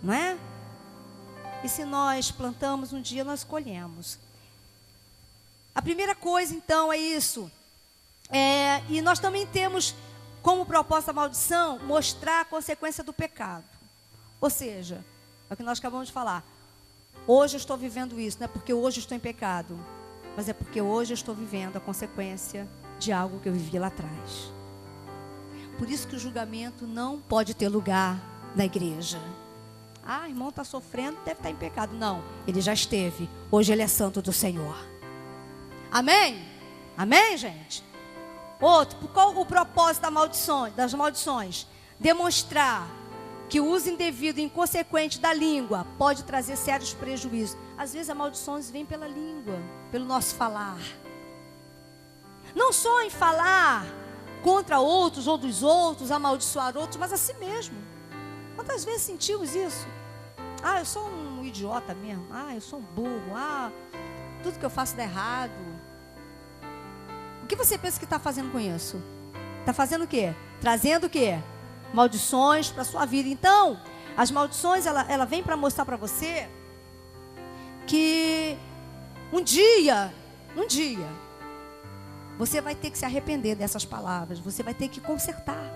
Não é? E se nós plantamos, um dia nós colhemos. A primeira coisa, então, é isso. E nós também temos como propósito a maldição mostrar a consequência do pecado. Ou seja, é o que nós acabamos de falar. Hoje eu estou vivendo isso, não é porque hoje eu estou em pecado, mas é porque hoje eu estou vivendo a consequência de algo que eu vivi lá atrás. Por isso que o julgamento não pode ter lugar na igreja. Ah, irmão está sofrendo, deve estar em pecado. Não, ele já esteve. Hoje ele é santo do Senhor. Amém? Amém, gente? Outro, qual o propósito das maldições? Demonstrar que o uso indevido e inconsequente da língua pode trazer sérios prejuízos. Às vezes as maldições vêm pela língua, pelo nosso falar. Não só em falar contra outros ou dos outros, amaldiçoar outros, mas a si mesmo. Quantas vezes sentimos isso? Ah, eu sou um idiota mesmo. Ah, eu sou um burro. Ah, tudo que eu faço dá errado. O que você pensa que está fazendo com isso? Está fazendo o quê? Trazendo o quê? Maldições para a sua vida. Então, as maldições, ela vem para mostrar para você que um dia, você vai ter que se arrepender dessas palavras. Você vai ter que consertar.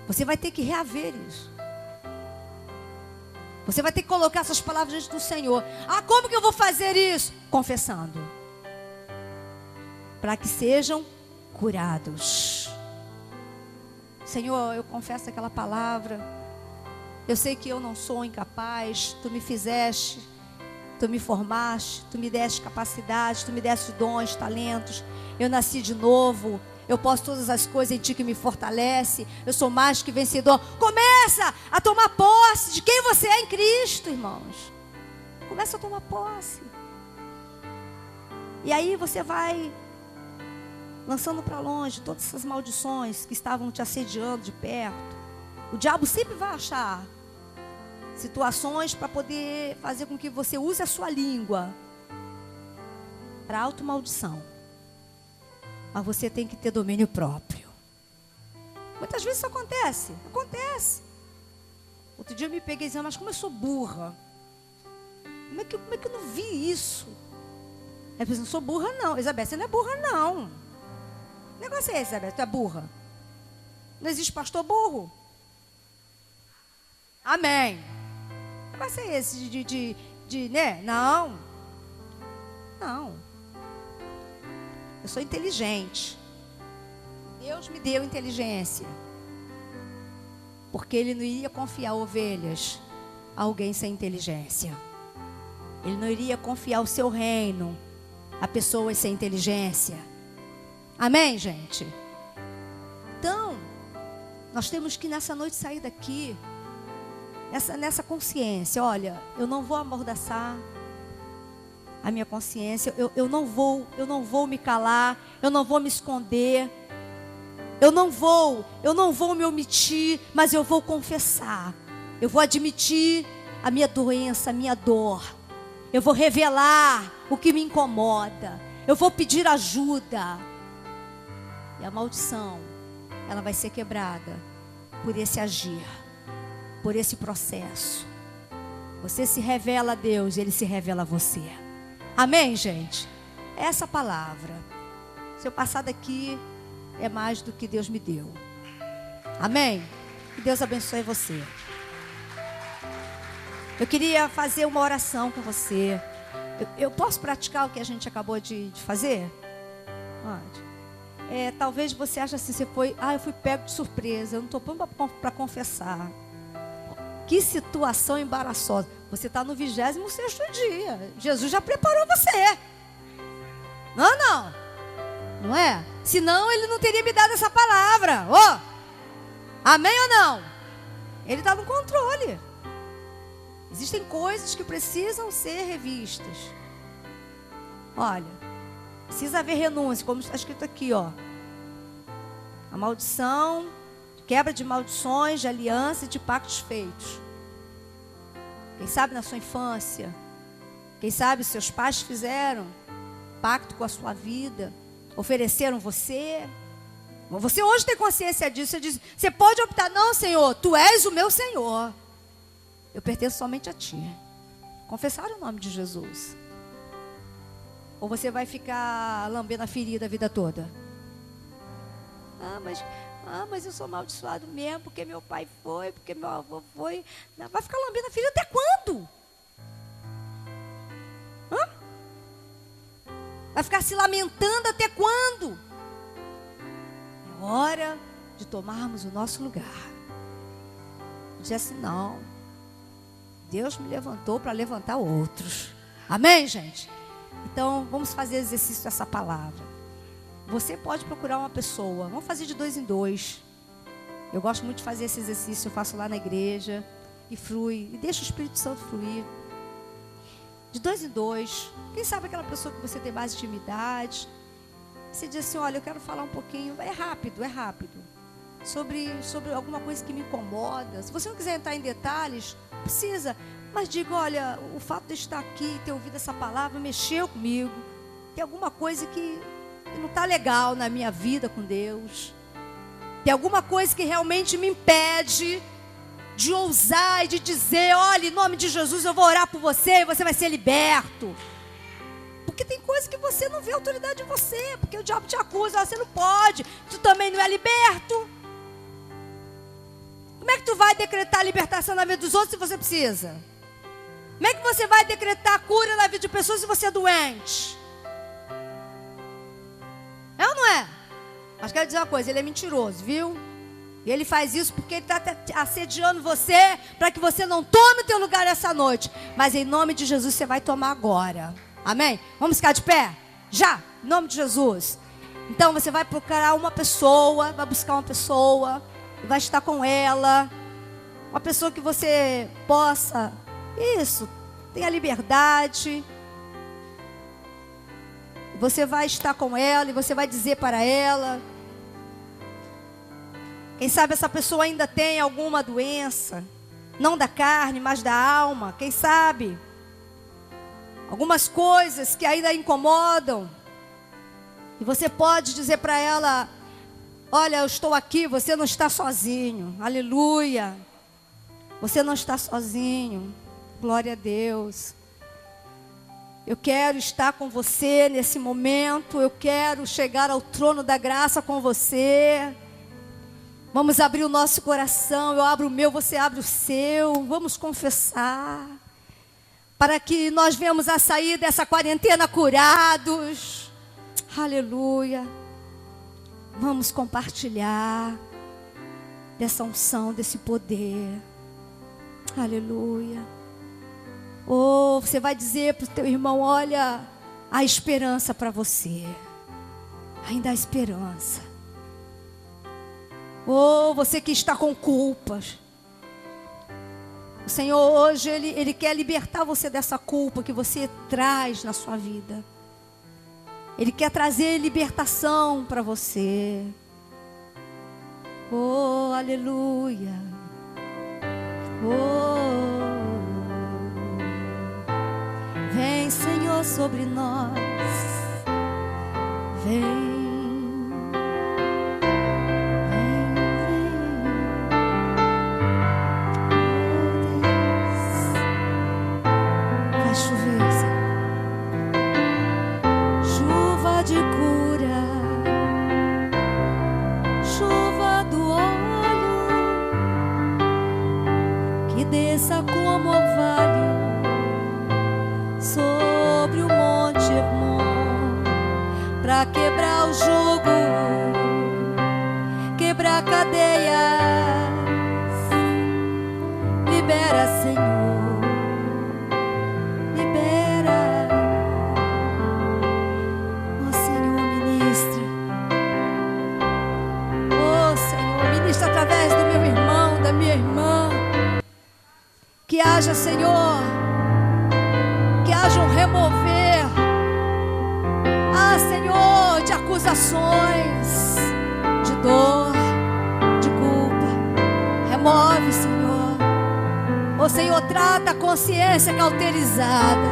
Você vai ter que reaver isso. Você vai ter que colocar essas palavras diante do Senhor. Ah, como que eu vou fazer isso? Confessando. Para que sejam curados. Senhor, eu confesso aquela palavra. Eu sei que eu não sou incapaz. Tu me fizeste, tu me formaste, tu me deste capacidade, tu me deste dons, talentos. Eu nasci de novo. Eu posso todas as coisas em Ti que me fortalece. Eu sou mais que vencedor. Começa a tomar posse de quem você é em Cristo, irmãos. Começa a tomar posse. E aí você vai lançando para longe todas essas maldições que estavam te assediando de perto. O diabo sempre vai achar situações para poder fazer com que você use a sua língua para automaldição. Mas você tem que ter domínio próprio. Muitas vezes isso acontece. Acontece. Outro dia eu me peguei dizendo, mas como eu sou burra? Como é que eu não vi isso? Eu pensei, não sou burra não. Elizabeth, você não é burra não. Que negócio é esse, Elizabeth? Tu é burra? Não existe pastor burro. Amém. Que negócio é esse né? Não. Não. Eu sou inteligente. Deus me deu inteligência. Porque Ele não iria confiar ovelhas a alguém sem inteligência. Ele não iria confiar o seu reino a pessoas sem inteligência. Amém, gente? Então, nós temos que nessa noite sair daqui nessa consciência. Olha, eu não vou amordaçar a minha consciência, eu não vou me calar, eu não vou me esconder, eu não vou me omitir, mas eu vou confessar, eu vou admitir a minha doença, a minha dor, eu vou revelar o que me incomoda, Eu vou pedir ajuda. E a maldição, ela vai ser quebrada por esse agir, por esse processo. Você se revela a Deus e Ele se revela a você. Amém, gente? Essa palavra. Seu passado aqui é mais do que Deus me deu. Amém? Que Deus abençoe você. Eu queria fazer uma oração com você. Eu posso praticar o que a gente acabou de fazer? Pode. Talvez você ache assim, eu fui pego de surpresa, eu não estou pronto para confessar. Que situação embaraçosa. Você está no 26º dia. Jesus já preparou você. Não. Não é? Senão Ele não teria me dado essa palavra. Amém ou não? Ele está no controle. Existem coisas que precisam ser revistas. Olha, precisa haver renúncia, como está escrito aqui, A maldição, quebra de maldições, de aliança e de pactos feitos. Quem sabe na sua infância, quem sabe seus pais fizeram pacto com a sua vida, ofereceram você. Você hoje tem consciência disso. Você diz, você pode optar, não, Senhor, Tu és o meu Senhor. Eu pertenço somente a Ti. Confessar o nome de Jesus. Ou você vai ficar lambendo a ferida a vida toda? Mas eu sou amaldiçoado mesmo, porque meu pai foi, porque meu avô foi. Não, vai ficar lambendo a ferida até quando? Vai ficar se lamentando até quando? É hora de tomarmos o nosso lugar. Dizer assim, não. Deus me levantou para levantar outros. Amém, gente? Então, vamos fazer exercício dessa palavra. Você pode procurar uma pessoa. Vamos fazer de 2 em 2. Eu gosto muito de fazer esse exercício. Eu faço lá na igreja. E flui. E deixa o Espírito Santo fluir. De 2 em 2. Quem sabe aquela pessoa que você tem mais intimidade. Você diz assim, olha, eu quero falar um pouquinho. É rápido. Sobre alguma coisa que me incomoda. Se você não quiser entrar em detalhes, precisa. Mas diga, olha, o fato de estar aqui, ter ouvido essa palavra, mexeu comigo. Tem alguma coisa que não está legal na minha vida com Deus. Tem alguma coisa que realmente me impede de ousar e de dizer, olha, em nome de Jesus eu vou orar por você e você vai ser liberto. Porque tem coisa que você não vê autoridade em você, porque o diabo te acusa, você não pode, tu também não é liberto. Como é que tu vai decretar libertação na vida dos outros se você precisa? Como é que você vai decretar cura na vida de pessoas se você é doente? É ou não é? Mas quero dizer uma coisa, ele é mentiroso, viu? E ele faz isso porque ele está assediando você para que você não tome o teu lugar essa noite. Mas em nome de Jesus você vai tomar agora. Amém? Vamos ficar de pé? Já, em nome de Jesus. Então você vai procurar uma pessoa, vai buscar uma pessoa, e vai estar com ela. Uma pessoa que você possa, tenha liberdade. Você vai estar com ela e você vai dizer para ela. Quem sabe essa pessoa ainda tem alguma doença, não da carne, mas da alma. Quem sabe? Algumas coisas que ainda incomodam. E você pode dizer para ela, olha, eu estou aqui, você não está sozinho. Aleluia. Você não está sozinho. Glória a Deus. Eu quero estar com você nesse momento. Eu quero chegar ao trono da graça com você. Vamos abrir o nosso coração. Eu abro o meu, você abre o seu. Vamos confessar. Para que nós venhamos a sair dessa quarentena curados. Aleluia. Vamos compartilhar dessa unção, desse poder. Aleluia. Oh, você vai dizer para o teu irmão, olha, há esperança para você. Ainda há esperança. Oh, você que está com culpas. O Senhor hoje, Ele quer libertar você dessa culpa que você traz na sua vida. Ele quer trazer libertação para você. Oh, aleluia. Oh, vem, Senhor, sobre nós. para quebrar o jugo, quebrar cadeias. Libera, Senhor, libera. Oh Senhor, ministra. Oh Senhor, ministra através do meu irmão, da minha irmã. Que haja, Senhor, que haja um remover, Senhor, de acusações, de dor, de culpa. Remove, Senhor. Oh Senhor, trata a consciência cauterizada.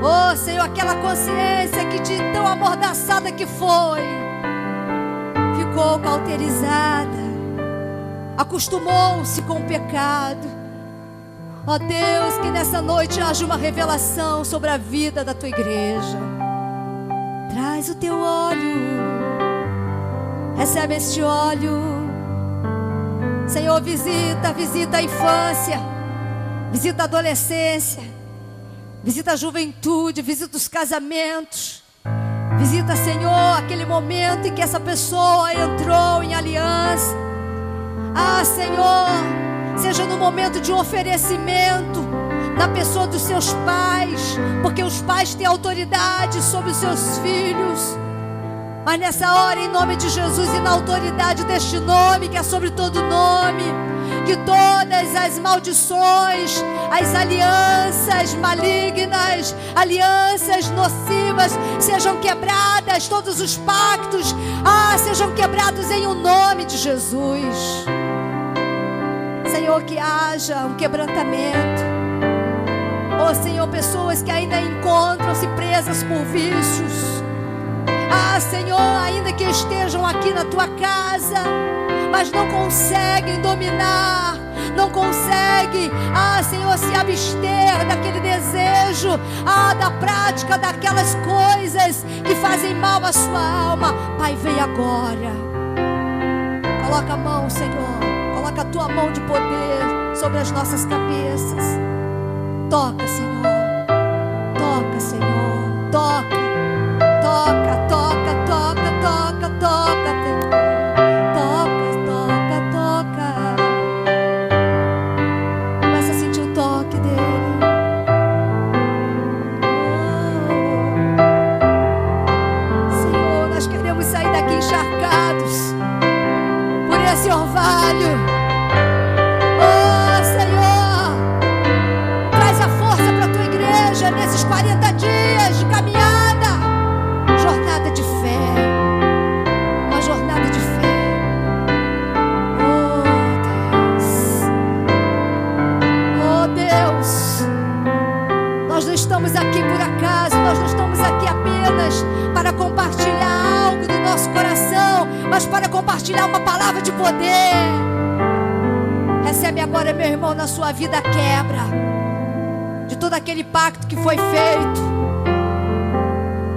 Oh Senhor, aquela consciência que de tão amordaçada que foi, ficou cauterizada, acostumou-se com o pecado. Ó Deus, que nessa noite haja uma revelação sobre a vida da tua igreja. Traz o teu óleo, recebe este óleo. Senhor, visita a infância, visita a adolescência, visita a juventude, visita os casamentos. Visita, Senhor, aquele momento em que essa pessoa entrou em aliança. Senhor, seja no momento de um oferecimento, na pessoa dos seus pais, porque os pais têm autoridade sobre os seus filhos. Mas nessa hora, em nome de Jesus e na autoridade deste nome, que é sobre todo nome, que todas as maldições, as alianças malignas, alianças nocivas, sejam quebradas, todos os pactos, sejam quebrados em o nome de Jesus. Senhor, que haja um quebrantamento. Oh Senhor, pessoas que ainda encontram-se presas por vícios. Senhor, ainda que estejam aqui na tua casa, mas não conseguem dominar, não conseguem, Senhor, se abster daquele desejo, da prática daquelas coisas que fazem mal à sua alma. Pai, vem agora. Coloca a mão, Senhor, coloca a tua mão de poder sobre as nossas cabeças. Toca, Senhor, toca, Senhor, toca. Toca, toca, toca, toca, toca, toca, toca, toca. Começa a sentir o toque dele. Senhor, nós queremos sair daqui encharcados por esse orvalho. Senhor, traz a força para a tua igreja nesses 40 dias de caminhada. Jornada de fé, uma jornada de fé. Oh Deus, nós não estamos aqui por acaso, nós não estamos aqui apenas para compartilhar algo do nosso coração, mas para compartilhar uma palavra de poder. Recebe agora, meu irmão, na sua vida a quebra de todo aquele pacto que foi feito.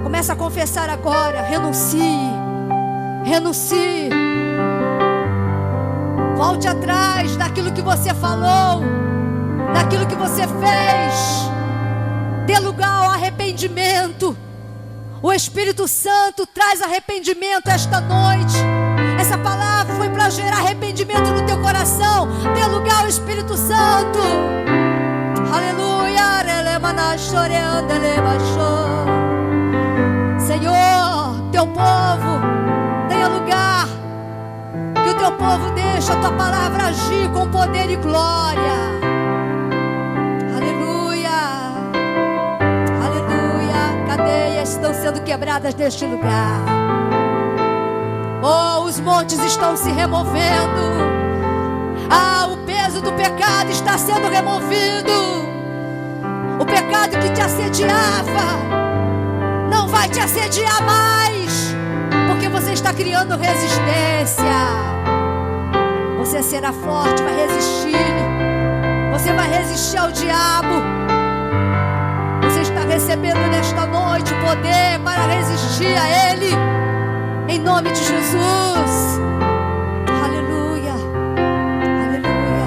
Começa a confessar agora. Renuncie. Renuncie. Volte atrás daquilo que você falou, daquilo que você fez. Dê lugar ao arrependimento. O Espírito Santo traz arrependimento esta noite. Essa palavra foi para gerar arrependimento no teu coração. Dê lugar ao Espírito Santo. Aleluia. Senhor, teu povo, tenha lugar. Que o teu povo deixe a tua palavra agir com poder e glória. Aleluia. Aleluia. Cadeias estão sendo quebradas neste lugar. Oh, os montes estão se removendo. O peso do pecado está sendo removido. O pecado que te assediava não vai te assediar mais, porque você está criando resistência. Você será forte, vai resistir. Você vai resistir ao diabo. Você está recebendo nesta noite poder para resistir a ele, em nome de Jesus. Aleluia, aleluia.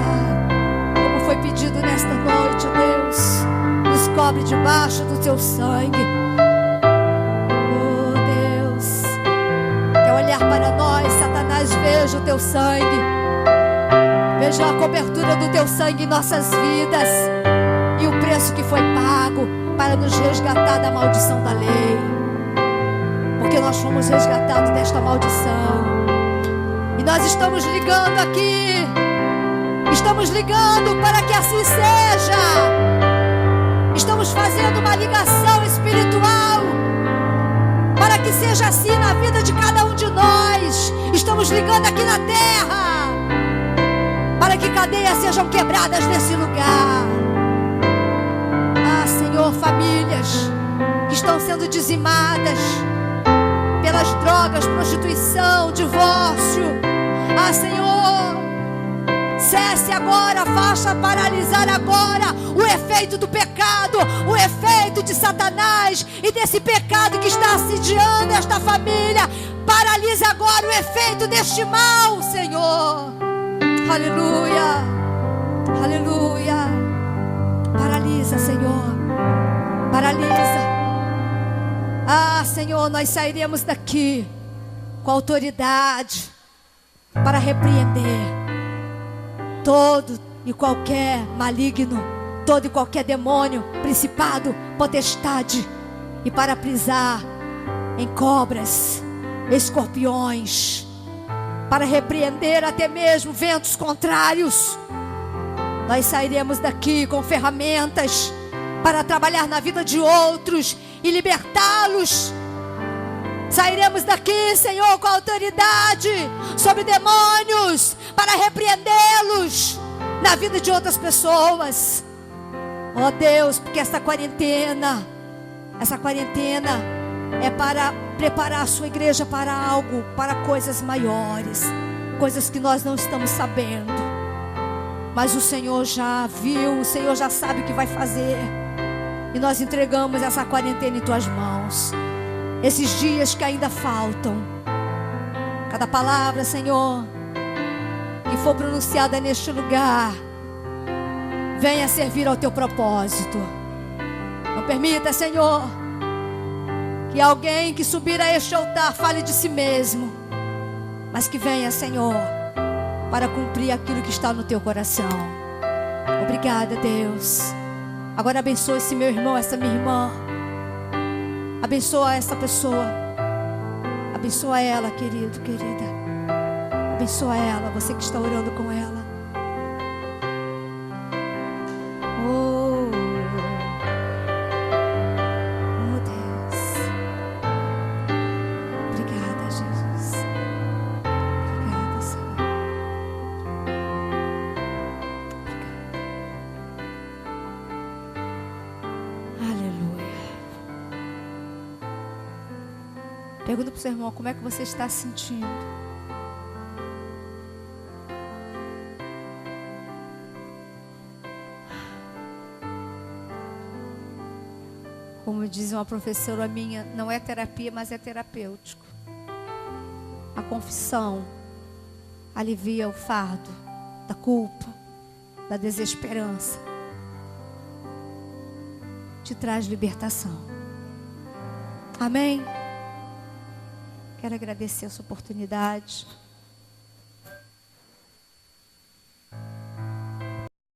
Como foi pedido nesta noite, Deus, nos cobre debaixo do teu sangue. Oh teu sangue. Vejo a cobertura do teu sangue em nossas vidas e o preço que foi pago para nos resgatar da maldição da lei, porque nós fomos resgatados desta maldição. E nós estamos ligando aqui, estamos ligando para que assim seja. Estamos fazendo uma ligação espiritual para que seja assim na vida de cada um de nós. Estamos ligando aqui na terra para que cadeias sejam quebradas nesse lugar. Ah, Senhor, famílias que estão sendo dizimadas pelas drogas, prostituição, divórcio. Ah, Senhor, cesse agora, faça paralisar agora o efeito do pecado, o efeito de Satanás e desse pecado que está assediando esta família. Paralise agora o efeito deste mal, Senhor. Aleluia, aleluia. Paralisa, Senhor, paralisa. Ah, Senhor, nós sairemos daqui com autoridade para repreender todo e qualquer maligno, todo e qualquer demônio, principado, potestade, e para pisar em cobras, escorpiões, para repreender até mesmo ventos contrários. Nós sairemos daqui com ferramentas para trabalhar na vida de outros e libertá-los. Sairemos daqui, Senhor, com autoridade sobre demônios para repreendê-los na vida de outras pessoas. Oh Deus, porque essa quarentena é para preparar a sua igreja para algo, para coisas maiores, coisas que nós não estamos sabendo, mas o Senhor já viu, o Senhor já sabe o que vai fazer, e nós entregamos essa quarentena em tuas mãos. Esses dias que ainda faltam, cada palavra, Senhor, que for pronunciada neste lugar, venha servir ao teu propósito. Não permita, Senhor, que alguém que subir a este altar fale de si mesmo, mas que venha, Senhor, para cumprir aquilo que está no teu coração. Obrigada, Deus. Agora abençoa esse meu irmão, essa minha irmã. Abençoa essa pessoa. Abençoa ela, querido, querida. Abençoa ela, você que está orando com ela. Oh, oh Deus. Obrigada, Jesus. Obrigada, Senhor. Obrigada. Aleluia. Pergunta para o seu irmão, como é que você está se sentindo? Como diz uma professora minha, não é terapia, mas é terapêutico. A confissão alivia o fardo da culpa, da desesperança. Te traz libertação. Amém? Quero agradecer essa oportunidade.